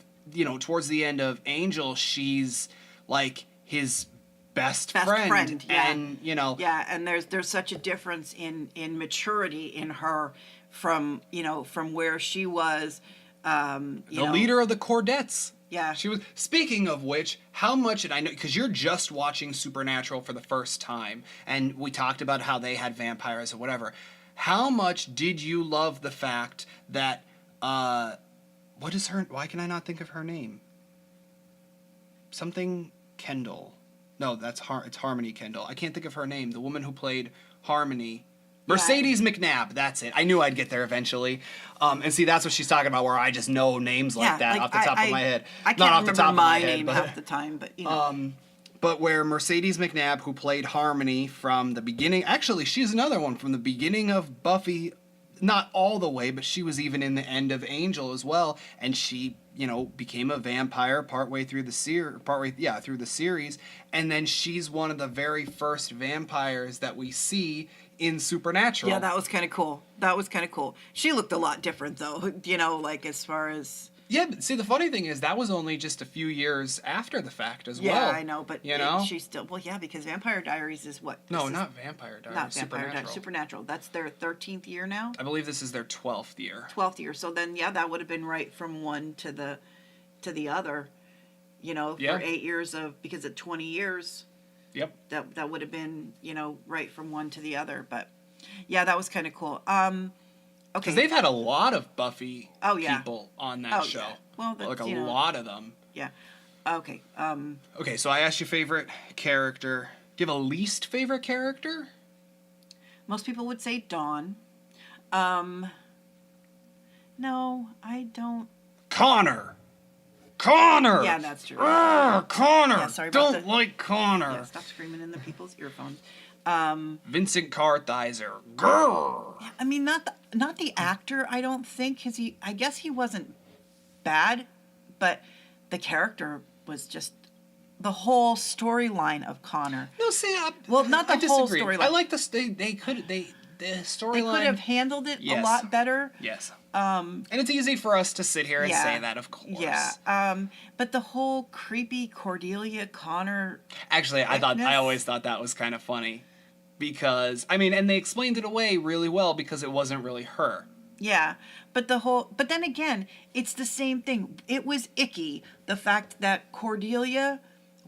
[SPEAKER 1] towards the end of Angel, she's like his best friend.
[SPEAKER 2] Yeah.
[SPEAKER 1] And
[SPEAKER 2] and there's such a difference in maturity in her from where she was
[SPEAKER 1] the leader of the Cordettes.
[SPEAKER 2] Yeah.
[SPEAKER 1] She was. Speaking of which, how much, and I know because you're just watching Supernatural for the first time, and we talked about how they had vampires or whatever. How much did you love the fact that what is her? Why can I not think of her name? Something Kendall. No, it's Harmony Kendall. I can't think of her name. The woman who played Harmony. Mercedes McNabb. That's it. I knew I'd get there eventually. And see, that's what she's talking about, where I just know names like that off the top of my head.
[SPEAKER 2] I can't remember my name half the time, but
[SPEAKER 1] But where Mercedes McNabb, who played Harmony from the beginning, actually, she's another one from the beginning of Buffy. Not all the way, but she was even in the end of Angel as well, and she, became a vampire partway through the series, and then she's one of the very first vampires that we see in Supernatural.
[SPEAKER 2] Yeah, that was kind of cool. She looked a lot different though, like as far as.
[SPEAKER 1] Yeah, but see, the funny thing is that was only just a few years after the fact as well.
[SPEAKER 2] Yeah, I know, but she's still... Well, yeah, because Vampire Diaries is what?
[SPEAKER 1] Not Vampire Diaries.
[SPEAKER 2] Not Vampire Diaries. Supernatural. That's their 13th year now?
[SPEAKER 1] I believe this is their 12th year.
[SPEAKER 2] 12th year. So then, that would have been right from one to the other, for 8 years of... Because at 20 years...
[SPEAKER 1] Yep.
[SPEAKER 2] That would have been, right from one to the other. But, yeah, that was kind of cool. Okay.
[SPEAKER 1] Because they've had a lot of Buffy people on that show.
[SPEAKER 2] Yeah. Well,
[SPEAKER 1] like a lot of them.
[SPEAKER 2] Yeah. Okay.
[SPEAKER 1] Okay, so I asked you favorite character. Do you have a least favorite character?
[SPEAKER 2] Most people would say Dawn. No, I don't.
[SPEAKER 1] Connor! Yeah,
[SPEAKER 2] that's true.
[SPEAKER 1] Connor!
[SPEAKER 2] Yeah, sorry about
[SPEAKER 1] like Connor.
[SPEAKER 2] Yeah, stop screaming in the people's earphones.
[SPEAKER 1] Vincent Kartheiser. Grrr.
[SPEAKER 2] Yeah, I mean, not the actor, I don't think, because I guess he wasn't bad, but the character was just the whole storyline of Connor.
[SPEAKER 1] No, see,
[SPEAKER 2] not the whole storyline.
[SPEAKER 1] I like this. The storyline.
[SPEAKER 2] They could have handled it a lot better.
[SPEAKER 1] Yes. And it's easy for us to sit here and say that, of course.
[SPEAKER 2] Yeah. But the whole creepy Cordelia Connor.
[SPEAKER 1] Actually, I always thought that was kind of funny. Because, and they explained it away really well because it wasn't really her.
[SPEAKER 2] Yeah, but then again, it's the same thing. It was icky. The fact that Cordelia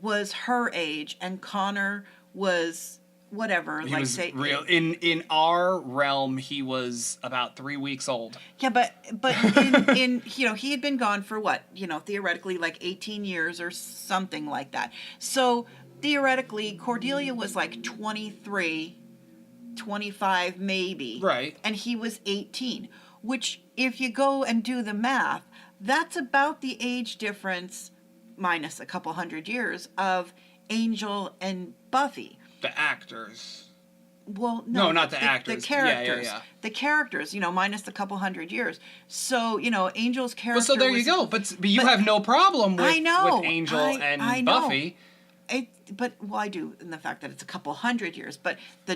[SPEAKER 2] was her age and Connor was whatever,
[SPEAKER 1] He
[SPEAKER 2] like
[SPEAKER 1] was
[SPEAKER 2] say
[SPEAKER 1] real in our realm. He was about 3 weeks old.
[SPEAKER 2] yeah, but in he had been gone for what, theoretically like 18 years or something like that. So theoretically, Cordelia was like 23, 25 maybe.
[SPEAKER 1] Right.
[SPEAKER 2] And he was 18, which if you go and do the math, that's about the age difference minus a couple hundred years of Angel and Buffy.
[SPEAKER 1] The actors.
[SPEAKER 2] Well,
[SPEAKER 1] No, not the actors.
[SPEAKER 2] The characters.
[SPEAKER 1] Yeah.
[SPEAKER 2] The characters, minus a couple hundred years. So, Angel's character.
[SPEAKER 1] Well, so there you go. But you have no problem with,
[SPEAKER 2] I know,
[SPEAKER 1] with Angel and
[SPEAKER 2] I know.
[SPEAKER 1] Buffy.
[SPEAKER 2] I do in the fact that it's a couple hundred years, but the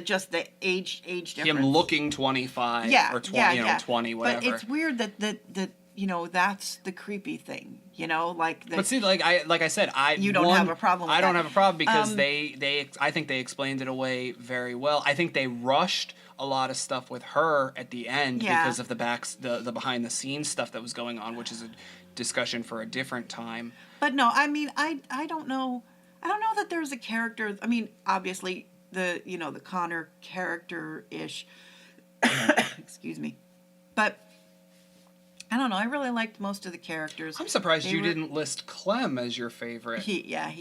[SPEAKER 2] age difference.
[SPEAKER 1] Him looking 25 or 20, 20, whatever.
[SPEAKER 2] But it's weird that that's the creepy thing, like.
[SPEAKER 1] But see, like I said,
[SPEAKER 2] you don't have a problem with
[SPEAKER 1] I don't
[SPEAKER 2] that.
[SPEAKER 1] have a problem because I think they explained it away very well. I think they rushed a lot of stuff with her at the end because of the behind the scenes stuff that was going on, which is a discussion for a different time.
[SPEAKER 2] But no, I mean, I don't know. I don't know that there's a character. I mean, obviously the Connor character-ish. Excuse me. But I don't know. I really liked most of the characters.
[SPEAKER 1] I'm surprised you didn't list Clem as your favorite.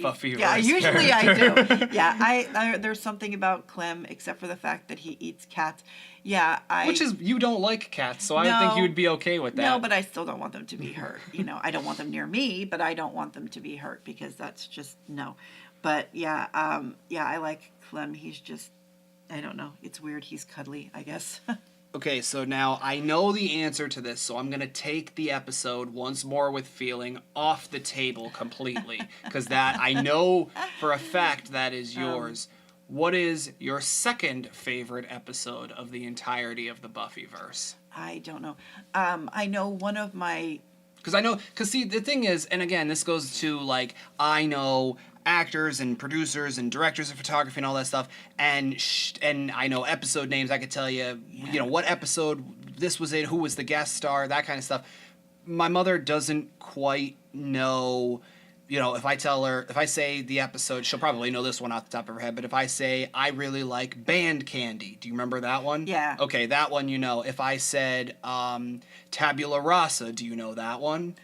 [SPEAKER 1] Buffy.
[SPEAKER 2] Yeah, usually
[SPEAKER 1] character.
[SPEAKER 2] I do. Yeah, I there's something about Clem, except for the fact that he eats cats. Yeah,
[SPEAKER 1] Which is, you don't like cats, so I would think you would be okay with that.
[SPEAKER 2] No, but I still don't want them to be hurt. I don't want them near me, but I don't want them to be hurt because that's just no. But yeah, I like Clem. He's just, I don't know. It's weird. He's cuddly, I guess.
[SPEAKER 1] Okay, so now I know the answer to this, so I'm going to take the episode Once More with Feeling off the table completely, because that, I know for a fact that is yours. What is your second favorite episode of the entirety of the Buffyverse?
[SPEAKER 2] I don't know. I know one of my...
[SPEAKER 1] Because see, the thing is, and again, this goes to, like, I know actors and producers and directors of photography and all that stuff, and I know episode names. I could tell you, what episode this was in, who was the guest star, that kind of stuff. My mother doesn't quite know, if I say the episode, she'll probably know this one off the top of her head, but if I say, I really like Band Candy, do you remember that one?
[SPEAKER 2] Yeah.
[SPEAKER 1] Okay, that one you know. If I said Tabula Rasa, do you know that one?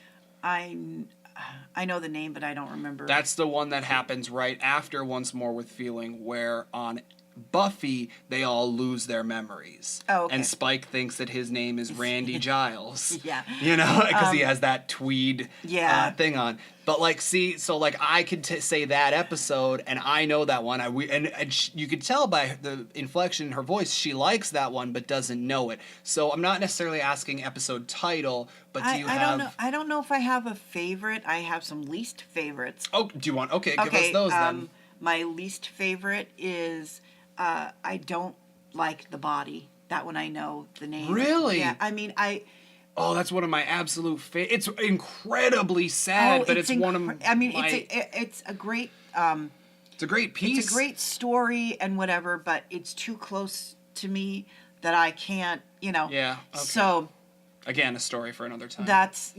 [SPEAKER 2] I know the name, but I don't remember.
[SPEAKER 1] That's the one that happens right after Once More with Feeling, where on Buffy, they all lose their memories.
[SPEAKER 2] Oh, okay.
[SPEAKER 1] And Spike thinks that his name is Randy Giles.
[SPEAKER 2] Yeah.
[SPEAKER 1] Because he has that tweed thing on. But, I could say that episode, and I know that one. You could tell by the inflection in her voice, she likes that one, but doesn't know it. So I'm not necessarily asking episode title, but do you have...
[SPEAKER 2] I don't know if I have a favorite. I have some least favorites.
[SPEAKER 1] Oh, do you want... Okay, give us those then.
[SPEAKER 2] My least favorite is... I don't like The Body. That one I know the name.
[SPEAKER 1] Really?
[SPEAKER 2] Yeah. I mean,
[SPEAKER 1] Oh, that's one of my absolute favorites. It's incredibly sad, but it's one of.
[SPEAKER 2] I mean, it's a great.
[SPEAKER 1] It's a great piece.
[SPEAKER 2] It's a great story and whatever, but it's too close to me that I can't.
[SPEAKER 1] Yeah. Okay.
[SPEAKER 2] So.
[SPEAKER 1] Again, a story for another time.
[SPEAKER 2] That's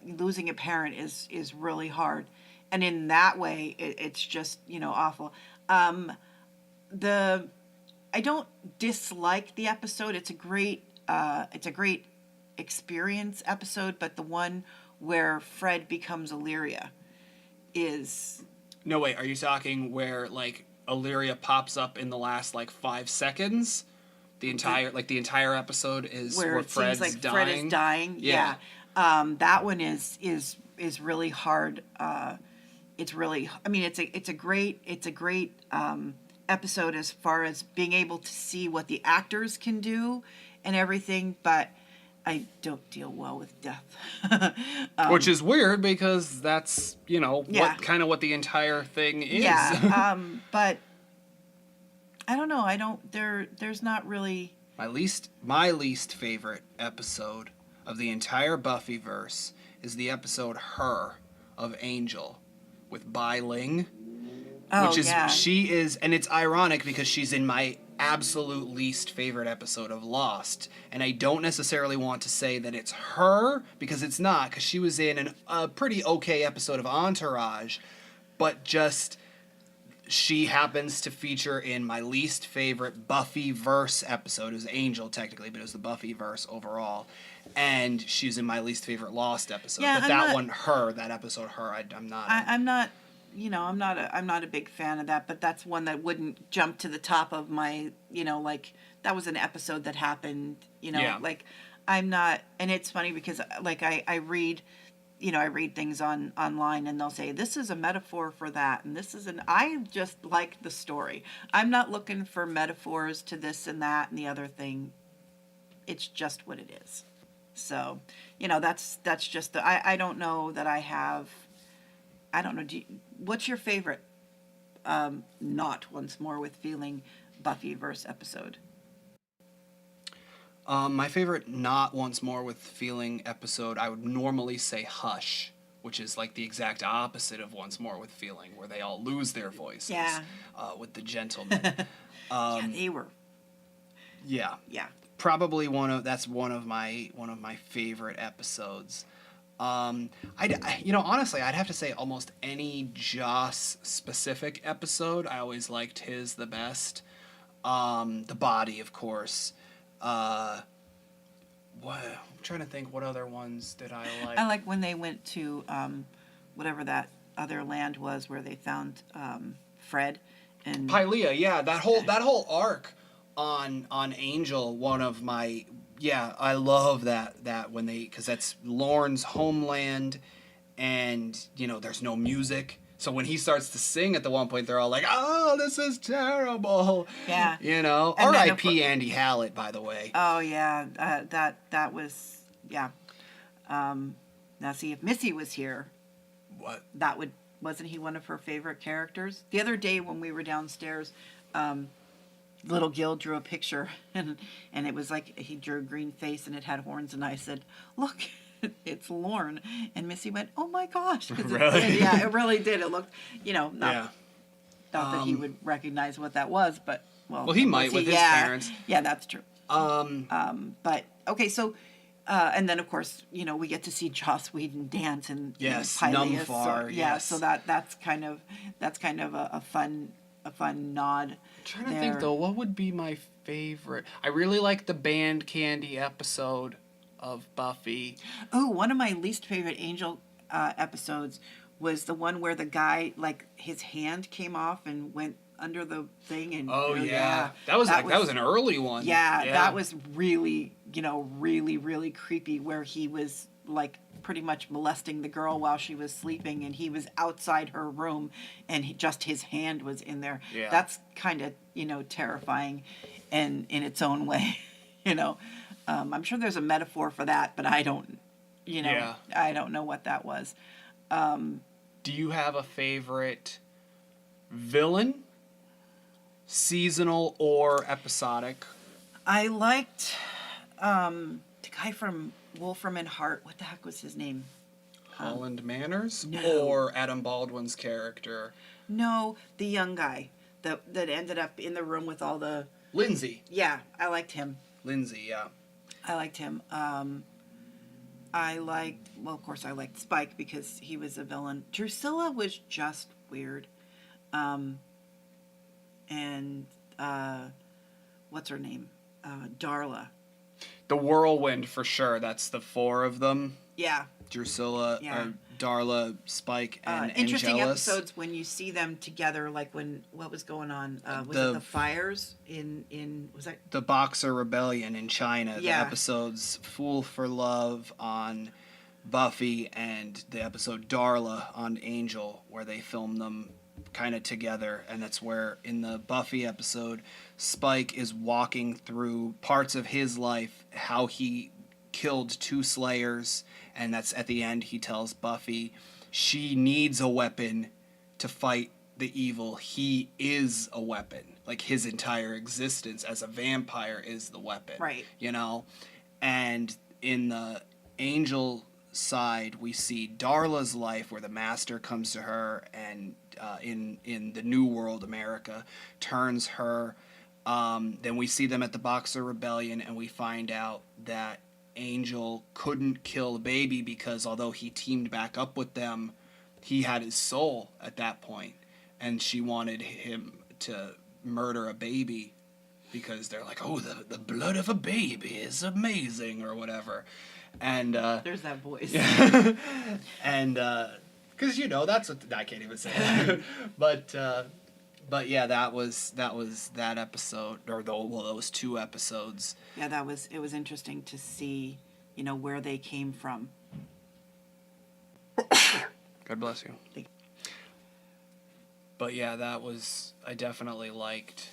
[SPEAKER 2] losing a parent is really hard, and in that way, it's just awful. I don't dislike the episode. It's a great experience episode, but the one where Fred becomes Illyria is...
[SPEAKER 1] No, wait, are you talking where, Illyria pops up in the last, 5 seconds? The entire episode is where Fred's
[SPEAKER 2] seems like
[SPEAKER 1] dying?
[SPEAKER 2] Fred is dying, yeah. That one is really hard. It's really... I mean, it's a great episode as far as being able to see what the actors can do and everything, but I don't deal well with death.
[SPEAKER 1] Which is weird because that's, what the entire thing is.
[SPEAKER 2] Yeah, but I don't know. There's not really...
[SPEAKER 1] My least favorite episode of the entire Buffyverse is the episode Her of Angel with Bai Ling.
[SPEAKER 2] Oh,
[SPEAKER 1] which is
[SPEAKER 2] yeah.
[SPEAKER 1] She is, and it's ironic because she's in my absolute least favorite episode of Lost. And I don't necessarily want to say that it's her, because it's not, because she was in a pretty okay episode of Entourage, but just she happens to feature in my least favorite Buffy-verse episode. It was Angel, technically, but it was the Buffy-verse overall. And she's in my least favorite Lost episode.
[SPEAKER 2] Yeah,
[SPEAKER 1] but that episode, I'm not.
[SPEAKER 2] I'm not, I'm not a big fan of that, but that's one that wouldn't jump to the top of my, like, that was an episode that happened,
[SPEAKER 1] Yeah.
[SPEAKER 2] like, I'm not, and it's funny because, like, I read, I read things online and they'll say, this is a metaphor for that, and I just like the story. I'm not looking for metaphors to this and that and the other thing. It's just what it is. So, that's just I don't know that I have, I don't know, what's your favorite Not Once More with Feeling Buffy-verse episode?
[SPEAKER 1] My favorite Not Once More with Feeling episode, I would normally say Hush, which is like the exact opposite of Once More with Feeling, where they all lose their voices.
[SPEAKER 2] Yeah.
[SPEAKER 1] With the gentlemen.
[SPEAKER 2] Yeah, they were.
[SPEAKER 1] Yeah.
[SPEAKER 2] Yeah.
[SPEAKER 1] Probably that's one of my favorite episodes. Honestly, I'd have to say almost any Joss specific episode, I always liked his the best. The Body, of course. I'm trying to think, what other ones did I like?
[SPEAKER 2] I like when they went to whatever that other land was where they found Fred and
[SPEAKER 1] Pylea, yeah, that whole arc on Angel, one of my, yeah, I love that when because that's Lorne's homeland, and there's no music. So when he starts to sing at the one point, they're all like, "Oh, this is terrible."
[SPEAKER 2] Yeah.
[SPEAKER 1] R.I.P. Andy Hallett, by the way.
[SPEAKER 2] Oh yeah, that was yeah. Now see, if Missy was here,
[SPEAKER 1] What?
[SPEAKER 2] Wasn't he one of her favorite characters? The other day when we were downstairs, little Gil drew a picture, and it was like he drew a green face and it had horns, and I said, "Look, it's Lorne," and Missy went, "Oh my gosh!" 'Cause
[SPEAKER 1] Really?
[SPEAKER 2] it really did. It looked, not that he
[SPEAKER 1] Um,
[SPEAKER 2] would recognize what that was, but
[SPEAKER 1] Well, he might with his parents.
[SPEAKER 2] Yeah, that's true. But okay, so. And then, of course, we get to see Joss Whedon dance and
[SPEAKER 1] Yes,
[SPEAKER 2] Pylea,
[SPEAKER 1] Numfar, yes.
[SPEAKER 2] so that's kind of a fun nod.
[SPEAKER 1] I'm trying to think though, what would be my favorite? I really like the Band Candy episode of Buffy.
[SPEAKER 2] Oh, one of my least favorite Angel episodes was the one where the guy, like, his hand came off and went under the thing, and
[SPEAKER 1] Oh yeah, that was an early one.
[SPEAKER 2] Yeah, that was really, really, really creepy, where he was like pretty much molesting the girl while she was sleeping, and he was outside her room, and just his hand was in there.
[SPEAKER 1] Yeah.
[SPEAKER 2] That's kind of, terrifying, and in its own way, I'm sure there's a metaphor for that, but I don't,
[SPEAKER 1] Yeah.
[SPEAKER 2] I don't know what that was.
[SPEAKER 1] Do you have a favorite villain? Seasonal or episodic?
[SPEAKER 2] I liked the guy from Wolfram and Hart. What the heck was his name?
[SPEAKER 1] Holland Manners?
[SPEAKER 2] No.
[SPEAKER 1] Or Adam Baldwin's character?
[SPEAKER 2] No, the young guy that ended up in the room with all the...
[SPEAKER 1] Lindsay.
[SPEAKER 2] Yeah, I liked him.
[SPEAKER 1] Lindsay, yeah.
[SPEAKER 2] I liked him. Of course, I liked Spike because he was a villain. Drusilla was just weird. And what's her name? Darla.
[SPEAKER 1] The Whirlwind, for sure. That's the four of them.
[SPEAKER 2] Yeah.
[SPEAKER 1] Drusilla,
[SPEAKER 2] Yeah.
[SPEAKER 1] Darla, Spike, and
[SPEAKER 2] interesting
[SPEAKER 1] Angelus.
[SPEAKER 2] episodes when you see them together, like what was going on? Was
[SPEAKER 1] The-
[SPEAKER 2] it the fires was that?
[SPEAKER 1] The Boxer Rebellion in China.
[SPEAKER 2] Yeah.
[SPEAKER 1] The episodes Fool for Love on Buffy and the episode Darla on Angel, where they film them kind of together. And that's where in the Buffy episode, Spike is walking through parts of his life, how he killed 2 Slayers, and that's at the end he tells Buffy she needs a weapon to fight the evil. He is a weapon. Like, his entire existence as a vampire is the weapon.
[SPEAKER 2] Right.
[SPEAKER 1] And in the Angel side, we see Darla's life, where the Master comes to her and in the New World America turns her Then we see them at the Boxer Rebellion, and we find out that Angel couldn't kill the baby because although he teamed back up with them, he had his soul at that point, and she wanted him to murder a baby because they're like, oh, the blood of a baby is amazing or whatever. And
[SPEAKER 2] There's that voice.
[SPEAKER 1] yeah. And because that's what I can't even say that. But yeah, that was that episode, or those 2 episodes.
[SPEAKER 2] Yeah, it was interesting to see, where they came from.
[SPEAKER 1] God bless you. But yeah, I definitely liked.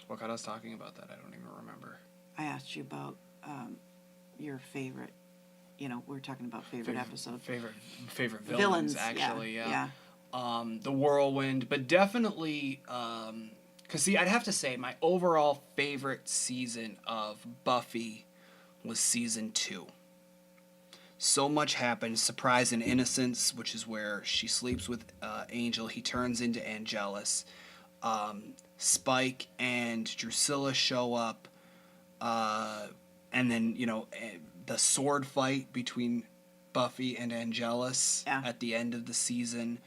[SPEAKER 1] What got us talking about that? I don't even remember.
[SPEAKER 2] I asked you about your favorite. We were talking about favorite episode.
[SPEAKER 1] Favorite villains actually.
[SPEAKER 2] Yeah.
[SPEAKER 1] The Whirlwind, but definitely. Because see, I'd have to say my overall favorite season of Buffy was season 2. So much happened. Surprise and Innocence, which is where she sleeps with Angel. He turns into Angelus. Spike and Drusilla show up. And then, the sword fight between Buffy and Angelus at the end of the season.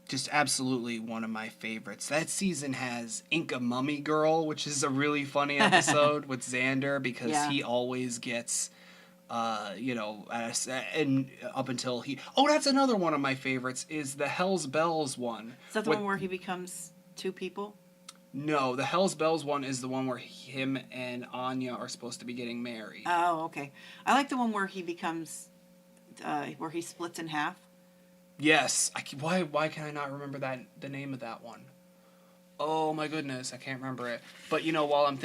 [SPEAKER 1] Just absolutely one of my favorites. That season has Inca Mummy Girl, which is a really funny episode with Xander because he always gets, and up until he... Oh, that's another one of my favorites is the Hell's Bells one.
[SPEAKER 2] Is that the one where he becomes 2 people?
[SPEAKER 1] No, the Hell's Bells one is the one where him and Anya are supposed to be getting married.
[SPEAKER 2] Oh, okay. I like the one where he becomes, where he splits in half.
[SPEAKER 1] Yes. Why can I not remember the name of that one? Oh my goodness, I can't remember it. But while I'm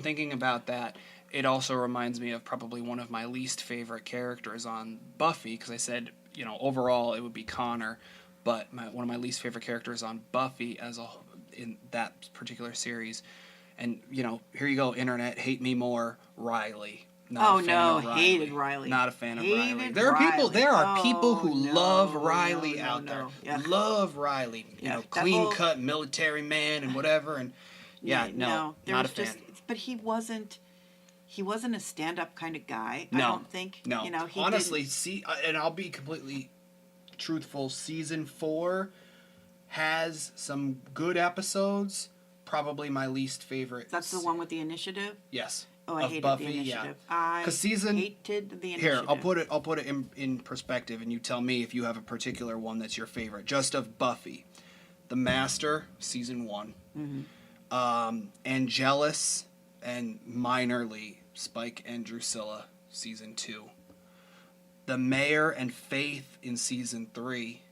[SPEAKER 1] thinking about that, it also reminds me of probably one of my least favorite characters on Buffy, because I said, overall it would be Connor, but one of my least favorite characters on Buffy in that particular series, and here you go, internet, hate me more, Riley.
[SPEAKER 2] Hated Riley.
[SPEAKER 1] Not a fan of Riley.
[SPEAKER 2] There
[SPEAKER 1] are people who love Riley out there.
[SPEAKER 2] Yeah.
[SPEAKER 1] Love Riley. Clean cut military man and whatever. And not a fan.
[SPEAKER 2] But he wasn't a stand-up kind of guy.
[SPEAKER 1] No,
[SPEAKER 2] I don't think.
[SPEAKER 1] No. Honestly, and I'll be completely truthful. Season 4 has some good episodes. Probably my least favorite.
[SPEAKER 2] That's the one with the initiative.
[SPEAKER 1] Yes.
[SPEAKER 2] Oh, I hated
[SPEAKER 1] Buffy,
[SPEAKER 2] the initiative.
[SPEAKER 1] Yeah.
[SPEAKER 2] I hated the initiative.
[SPEAKER 1] Here, I'll put it in perspective, and you tell me if you have a particular one that's your favorite. Just of Buffy, The Master, season 1, Angelus, and minorly Spike and Drusilla, season 2, The Mayor and Faith in season 3,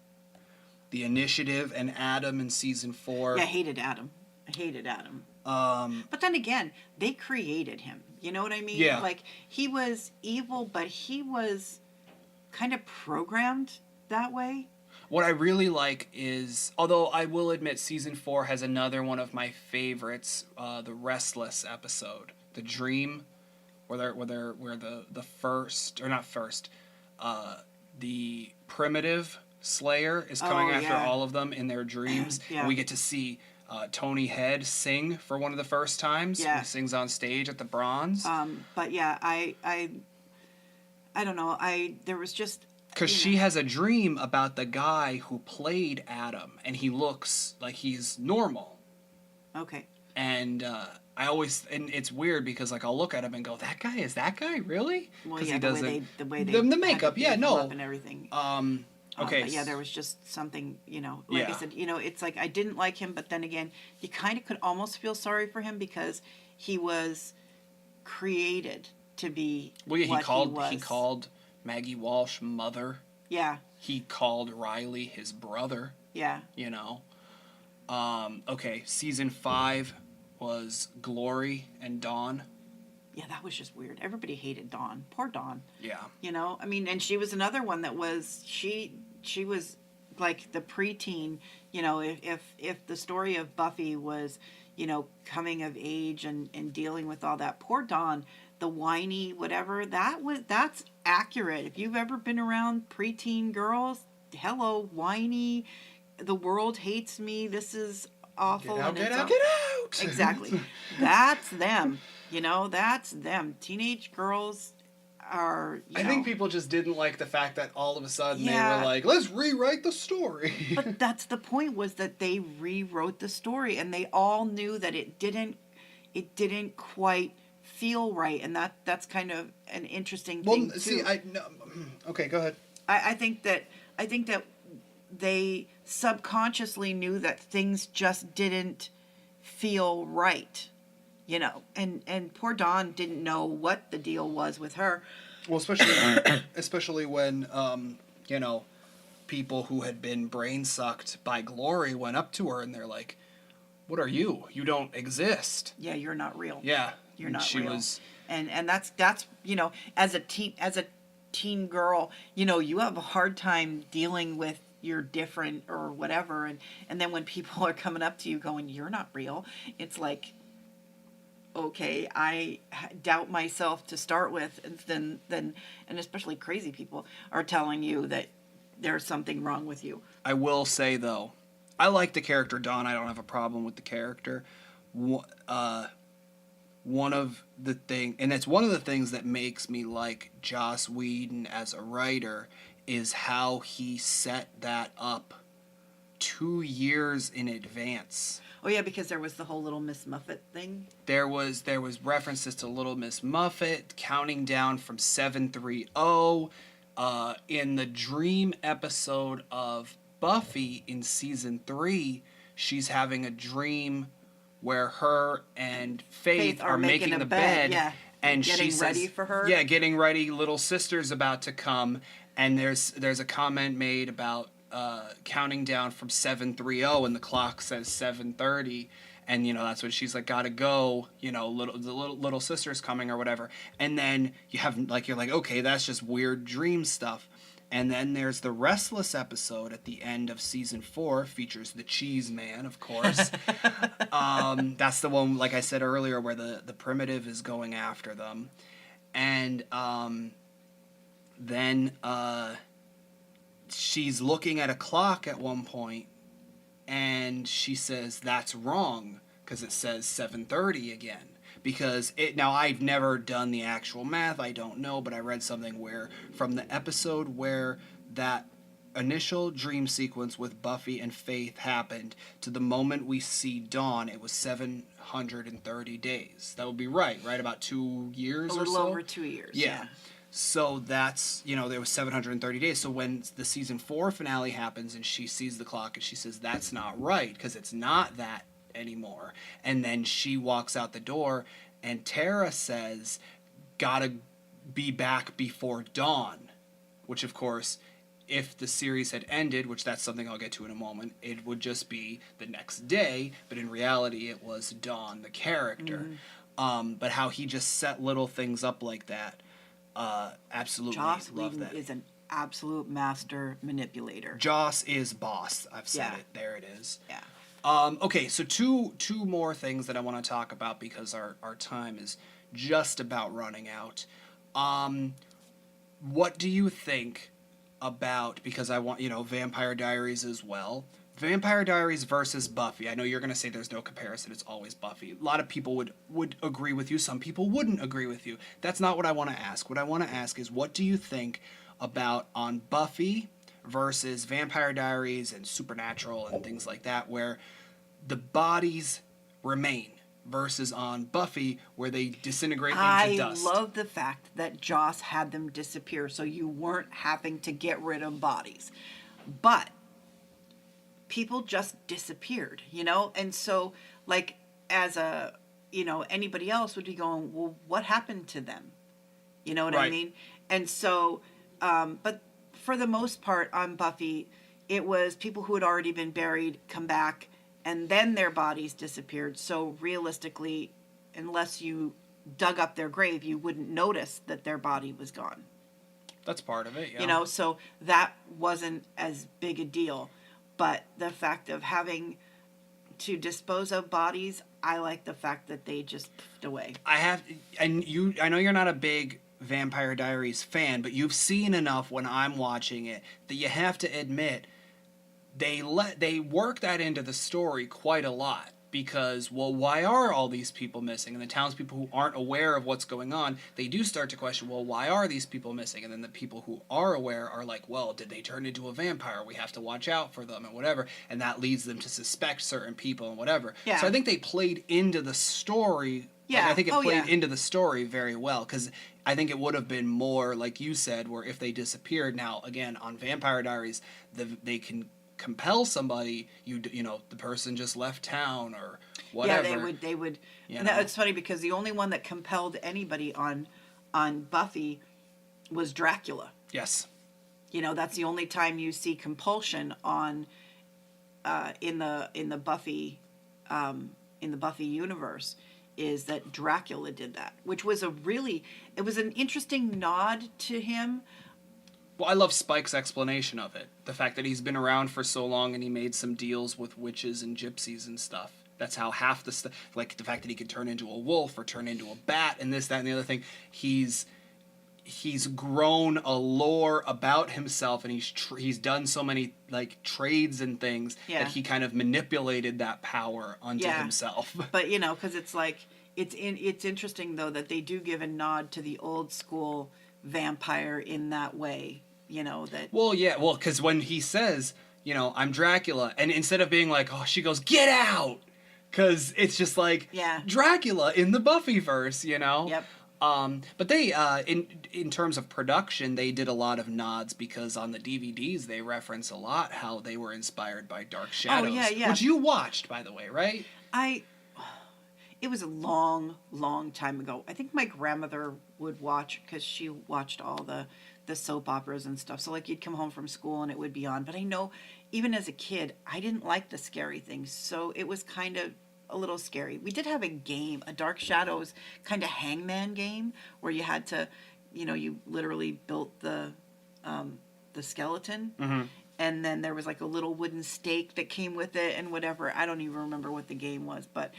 [SPEAKER 1] The Initiative and Adam in season 4.
[SPEAKER 2] Yeah, I hated Adam. But then again, they created him. You know what I mean?
[SPEAKER 1] Yeah.
[SPEAKER 2] Like, he was evil, but he was kind of programmed that way.
[SPEAKER 1] What I really like is, although I will admit season 4 has another one of my favorites, the Restless episode, the Dream, where the first, or not first, the primitive Slayer is coming after all of them in their dreams. And we get to see Tony Head sing for one of the first times.
[SPEAKER 2] Yeah.
[SPEAKER 1] He sings on stage at the Bronze.
[SPEAKER 2] But yeah, I don't know. There was just...
[SPEAKER 1] Because she has a dream about the guy who played Adam, and he looks like he's normal.
[SPEAKER 2] Okay.
[SPEAKER 1] And and it's weird because I'll look at him and go, is that guy really?
[SPEAKER 2] Well,
[SPEAKER 1] he
[SPEAKER 2] doesn't, the way they
[SPEAKER 1] the makeup,
[SPEAKER 2] up and everything.
[SPEAKER 1] Okay.
[SPEAKER 2] But yeah, there was just something, I said, it's like I didn't like him, but then again, you kind of could almost feel sorry for him because he was created to be
[SPEAKER 1] he called Maggie Walsh mother.
[SPEAKER 2] Yeah.
[SPEAKER 1] He called Riley his brother.
[SPEAKER 2] Yeah.
[SPEAKER 1] Okay, season 5 was Glory and Dawn.
[SPEAKER 2] Yeah, that was just weird. Everybody hated Dawn. Poor Dawn.
[SPEAKER 1] Yeah.
[SPEAKER 2] And she was another one that was, she was like the preteen, if the story of Buffy was, coming of age and dealing with all that, poor Dawn, the whiny whatever, that's accurate. If you've ever been around preteen girls, hello, whiny, the world hates me. This is awful.
[SPEAKER 1] Get out,
[SPEAKER 2] and
[SPEAKER 1] get
[SPEAKER 2] it's
[SPEAKER 1] out, get out!
[SPEAKER 2] Exactly. That's them. That's them. Teenage girls are,
[SPEAKER 1] I think people just didn't like the fact that all of a sudden they
[SPEAKER 2] Yeah.
[SPEAKER 1] were like, let's rewrite the story.
[SPEAKER 2] But that's the point, was that they rewrote the story, and they all knew that it didn't quite feel right, and that's kind of an interesting thing too.
[SPEAKER 1] Okay, go ahead.
[SPEAKER 2] I think that they subconsciously knew that things just didn't feel right, and poor Dawn didn't know what the deal was with her.
[SPEAKER 1] Well, especially when people who had been brain sucked by Glory went up to her and they're like, "What are you? You don't exist."
[SPEAKER 2] Yeah, you're not real.
[SPEAKER 1] Yeah,
[SPEAKER 2] You're not
[SPEAKER 1] she
[SPEAKER 2] real.
[SPEAKER 1] was.
[SPEAKER 2] And that's as a teen girl, you have a hard time dealing with you're different or whatever, and then when people are coming up to you going, "You're not real," it's like, okay, I doubt myself to start with, and then and especially crazy people are telling you that there's something wrong with you.
[SPEAKER 1] I will say though, I like the character Dawn. I don't have a problem with the character. One of the it's one of the things that makes me like Joss Whedon as a writer is how he set that up 2 years in advance.
[SPEAKER 2] Oh yeah, because there was the whole Little Miss Muffet thing.
[SPEAKER 1] There was references to Little Miss Muffet, counting down from 730. In the dream episode of Buffy in season 3, she's having a dream where her and Faith are making the bed.
[SPEAKER 2] Yeah.
[SPEAKER 1] And
[SPEAKER 2] getting
[SPEAKER 1] she says,
[SPEAKER 2] ready for her.
[SPEAKER 1] Yeah, getting ready. Little sister's about to come, and there's a comment made about counting down from 730, and the clock says 7:30, and that's when she's like, gotta go. The little sister's coming or whatever, and then you're like, okay, that's just weird dream stuff. And then there's the Restless episode at the end of season 4, features the Cheese Man, of course. That's the one, like I said earlier, where the primitive is going after them. And then she's looking at a clock at one point, and she says, that's wrong, because it says 7:30 again. Because now I've never done the actual math, I don't know, but I read something where from the episode where that initial dream sequence with Buffy and Faith happened to the moment we see Dawn, it was 730 days. That would be right? About 2 years or so?
[SPEAKER 2] A little over 2 years. Yeah.
[SPEAKER 1] So that's, there was 730 days. So when the season 4 finale happens and she sees the clock and she says, that's not right, because it's not that anymore. And then she walks out the door and Tara says, gotta be back before dawn, which of course, if the series had ended, which that's something I'll get to in a moment, it would just be the next day, but in reality it was Dawn, the character. But how he just set little things up like that, absolutely
[SPEAKER 2] Joss
[SPEAKER 1] love
[SPEAKER 2] Whedon
[SPEAKER 1] that.
[SPEAKER 2] is an absolute master manipulator.
[SPEAKER 1] Joss is boss. I've said
[SPEAKER 2] Yeah.
[SPEAKER 1] it. There it is.
[SPEAKER 2] Yeah.
[SPEAKER 1] Okay, so two more things that I want to talk about because our time is just about running out. What do you think about, because I want, Vampire Diaries as well. Vampire Diaries versus Buffy. I know you're going to say there's no comparison. It's always Buffy. A lot of people would agree with you. Some people wouldn't agree with you. That's not what I want to ask. What I want to ask is, what do you think about on Buffy versus Vampire Diaries and Supernatural and things like that, where the bodies remain, versus on Buffy where they disintegrate into dust?
[SPEAKER 2] I love the fact that Joss had them disappear so you weren't having to get rid of bodies. But people just disappeared, And so, like, as a, anybody else would be going, well, what happened to them? You know what I mean? And so, but for the most part on Buffy, it was people who had already been buried come back, and then their bodies disappeared. So realistically, unless you dug up their grave, you wouldn't notice that their body was gone.
[SPEAKER 1] That's part of it, yeah.
[SPEAKER 2] So that wasn't as big a deal. But the fact of having to dispose of bodies, I like the fact that they just puffed away.
[SPEAKER 1] I know you're not a big Vampire Diaries fan, but you've seen enough when I'm watching it that you have to admit they work that into the story quite a lot. Because, well, why are all these people missing? And the townspeople who aren't aware of what's going on, they do start to question, well, why are these people missing? And then the people who are aware are like, well, did they turn into a vampire? We have to watch out for them and whatever. And that leads them to suspect certain people and whatever.
[SPEAKER 2] Yeah.
[SPEAKER 1] So I think they played into the story.
[SPEAKER 2] Yeah.
[SPEAKER 1] Like, I think it played
[SPEAKER 2] yeah.
[SPEAKER 1] into the story very well. Because I think it would have been more, like you said, where if they disappeared. Now, again, on Vampire Diaries, they can compel somebody, you know, the person just left town or whatever.
[SPEAKER 2] Yeah, they would.
[SPEAKER 1] You
[SPEAKER 2] And
[SPEAKER 1] know?
[SPEAKER 2] it's funny because the only one that compelled anybody on Buffy was Dracula.
[SPEAKER 1] Yes.
[SPEAKER 2] You know, that's the only time you see compulsion on in the Buffy universe, is that Dracula did that, which was it was an interesting nod to him.
[SPEAKER 1] Well, I love Spike's explanation of it. The fact that he's been around for so long and he made some deals with witches and gypsies and stuff. That's how half the stuff, like the fact that he could turn into a wolf or turn into a bat and this, that, and the other thing. He's grown a lore about himself, and he's done so many like trades and things that he kind of manipulated that power onto himself.
[SPEAKER 2] But you know, because it's like it's interesting though that they do give a nod to the old school vampire in that way. You know that.
[SPEAKER 1] Well, yeah, because when he says, you know, I'm Dracula, and instead of being like, oh, she goes, get out, because it's just like Dracula in the Buffyverse, you know.
[SPEAKER 2] Yep.
[SPEAKER 1] But they, in terms of production, they did a lot of nods, because on the DVDs they reference a lot how they were inspired by Dark Shadows.
[SPEAKER 2] Oh, yeah.
[SPEAKER 1] Which you watched, by the way, right?
[SPEAKER 2] It was a long, long time ago. I think my grandmother would watch, because she watched all the soap operas and stuff. So like you'd come home from school and it would be on. But I know even as a kid, I didn't like the scary things. So it was kind of a little scary. We did have a game, a Dark Shadows kind of hangman game, where you had to, you know, you literally built the skeleton.
[SPEAKER 1] Mm-hmm.
[SPEAKER 2] And then there was like a little wooden stake that came with it and whatever. I don't even remember what the game was. But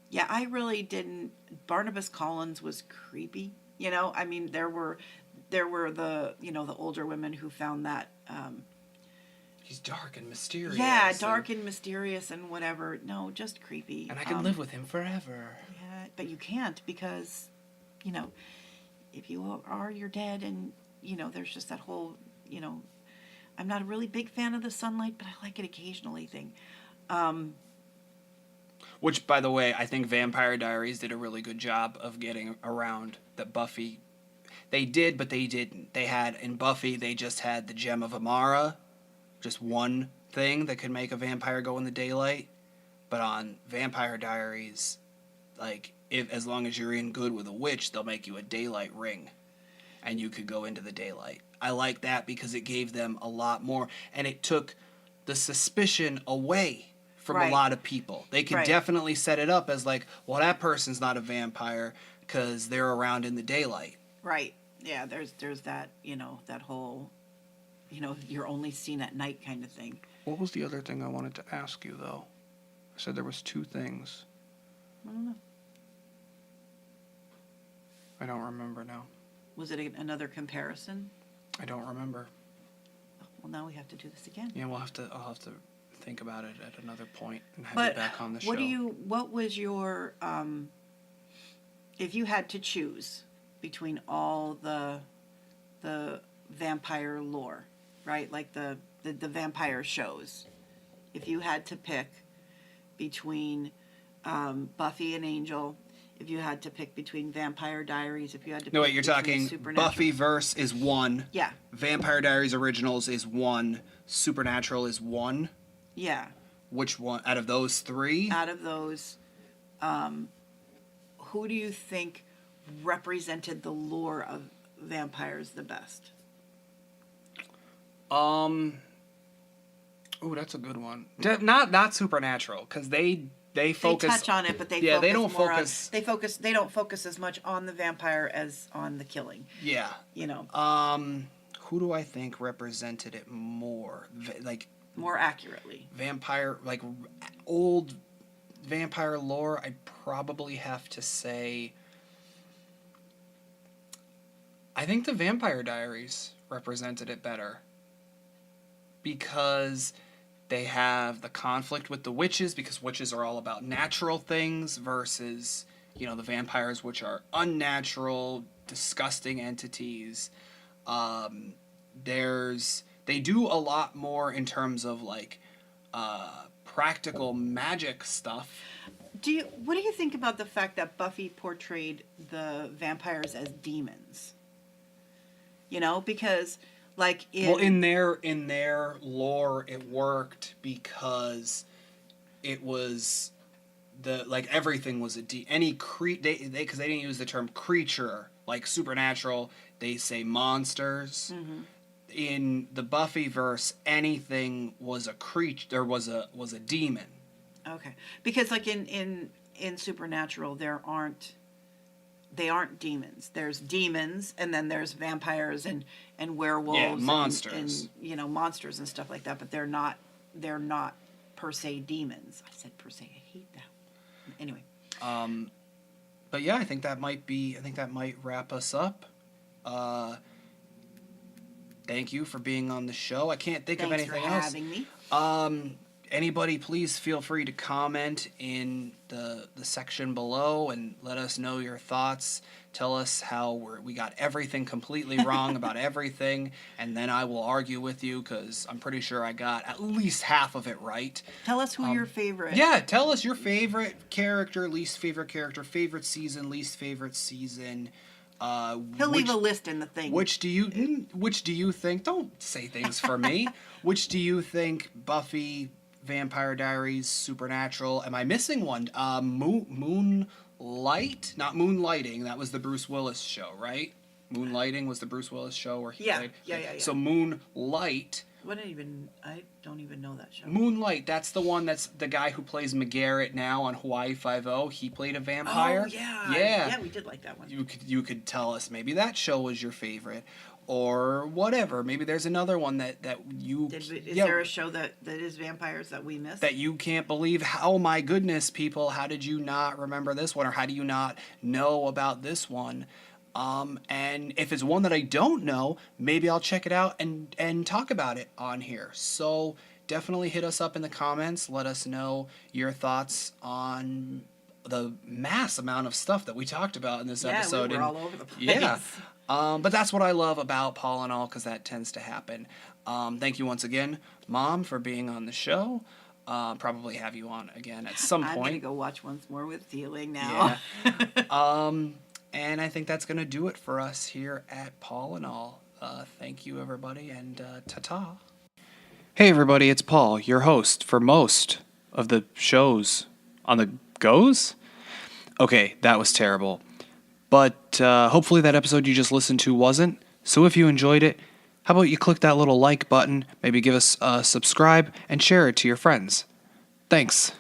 [SPEAKER 2] yeah, I really didn't. Barnabas Collins was creepy. You know, I mean, there were the, you know, the older women who found that.
[SPEAKER 1] He's dark and mysterious.
[SPEAKER 2] Yeah, dark and mysterious and whatever. No, just creepy.
[SPEAKER 1] And I can live with him forever.
[SPEAKER 2] Yeah, but you can't, because, you know, if you are, you're dead, and, you know, there's just that whole, you know, I'm not a really big fan of the sunlight, but I like it occasionally thing.
[SPEAKER 1] Which, by the way, I think Vampire Diaries did a really good job of getting around that Buffy. They did, but they didn't. They had, in Buffy, they just had the Gem of Amara, just one thing that could make a vampire go in the daylight. But on Vampire Diaries, like, as long as you're in good with a witch, they'll make you a daylight ring, and you could go into the daylight. I like that because it gave them a lot more, and it took the suspicion away from a lot of people. They could definitely set it up as like, well, that person's not a vampire because they're around in the daylight.
[SPEAKER 2] Right. Yeah, there's that, you know, that whole, you know, you're only seen at night kind of thing.
[SPEAKER 1] What was the other thing I wanted to ask you, though? I said there was two things.
[SPEAKER 2] I don't know.
[SPEAKER 1] I don't remember now.
[SPEAKER 2] Was it another comparison?
[SPEAKER 1] I don't remember.
[SPEAKER 2] Well, now we have to do this again.
[SPEAKER 1] Yeah, I'll have to think about it at another point and have you back on the show.
[SPEAKER 2] What was your, if you had to choose between all the vampire lore, right? Like the vampire shows, if you had to pick between Buffy and Angel, if you had to pick between Vampire Diaries, if you had to
[SPEAKER 1] No,
[SPEAKER 2] pick
[SPEAKER 1] wait, you're
[SPEAKER 2] between
[SPEAKER 1] talking Buffyverse is one.
[SPEAKER 2] Yeah.
[SPEAKER 1] Vampire Diaries Originals is one. Supernatural is one.
[SPEAKER 2] Yeah.
[SPEAKER 1] Which one out of those three?
[SPEAKER 2] Out of those, who do you think represented the lore of vampires the best?
[SPEAKER 1] Oh, that's a good one. Not Supernatural, because they focus.
[SPEAKER 2] They touch on it, but they don't focus as much on the vampire as on the killing.
[SPEAKER 1] Yeah.
[SPEAKER 2] You know.
[SPEAKER 1] Who do I think represented it more?
[SPEAKER 2] More accurately.
[SPEAKER 1] Vampire, like old vampire lore, I'd probably have to say. I think the Vampire Diaries represented it better. because they have the conflict with the witches, because witches are all about natural things versus, the vampires, which are unnatural, disgusting entities. They do a lot more in terms of like practical magic stuff.
[SPEAKER 2] What do you think about the fact that Buffy portrayed the vampires as demons? Because like
[SPEAKER 1] in their lore it worked because it was everything was because they didn't use the term creature like supernatural, they say monsters. Mm-hmm. In the Buffy verse, anything was a creature, was a demon.
[SPEAKER 2] Okay, because like in Supernatural, they aren't demons. There's demons, and then there's vampires and werewolves,
[SPEAKER 1] monsters,
[SPEAKER 2] and monsters and stuff like that. But they're not per se demons. I said per se. I hate that. Anyway.
[SPEAKER 1] But yeah, I think that might wrap us up. Thank you for being on the show. I can't think of anything else.
[SPEAKER 2] Thanks for having me.
[SPEAKER 1] Anybody, please feel free to comment in the section below and let us know your thoughts. Tell us how we got everything completely wrong about everything, and then I will argue with you because I'm pretty sure I got at least half of it right.
[SPEAKER 2] Tell us who your favorite.
[SPEAKER 1] Yeah, tell us your favorite character, least favorite character, favorite season, least favorite season.
[SPEAKER 2] He'll leave a list in the thing.
[SPEAKER 1] Which do you think? Don't say things for me. Which do you think? Buffy, Vampire Diaries, Supernatural. Am I missing one? Moonlight? Not Moonlighting. That was the Bruce Willis show, right? Moonlighting was the Bruce Willis show where he played. Yeah. So Moonlight.
[SPEAKER 2] I don't even know that show.
[SPEAKER 1] Moonlight, that's the one that's the guy who plays McGarrett now on Hawaii Five-0. He played a vampire.
[SPEAKER 2] Oh, yeah.
[SPEAKER 1] Yeah.
[SPEAKER 2] Yeah, we did like that one.
[SPEAKER 1] You could tell us maybe that show was your favorite. Or whatever. Maybe there's another one that you...
[SPEAKER 2] Is there a show that is vampires that we missed?
[SPEAKER 1] That you can't believe? Oh my goodness, people. How did you not remember this one? Or how do you not know about this one? And if it's one that I don't know, maybe I'll check it out and talk about it on here. So definitely hit us up in the comments. Let us know your thoughts on the mass amount of stuff that we talked about in this episode.
[SPEAKER 2] We were all over the place.
[SPEAKER 1] Yeah. But that's what I love about Paul and All, because that tends to happen. Thank you once again, Mom, for being on the show. Probably have you on again at some point.
[SPEAKER 2] I'm going to go watch once more with Feeling now.
[SPEAKER 1] Yeah. And I think that's going to do it for us here at Paul and All. Thank you, everybody, and ta-ta. Hey, everybody, it's Paul, your host for most of the shows on the goes. Okay, that was terrible. But hopefully that episode you just listened to wasn't. So if you enjoyed it, how about you click that little like button, maybe give us a subscribe, and share it to your friends. Thanks.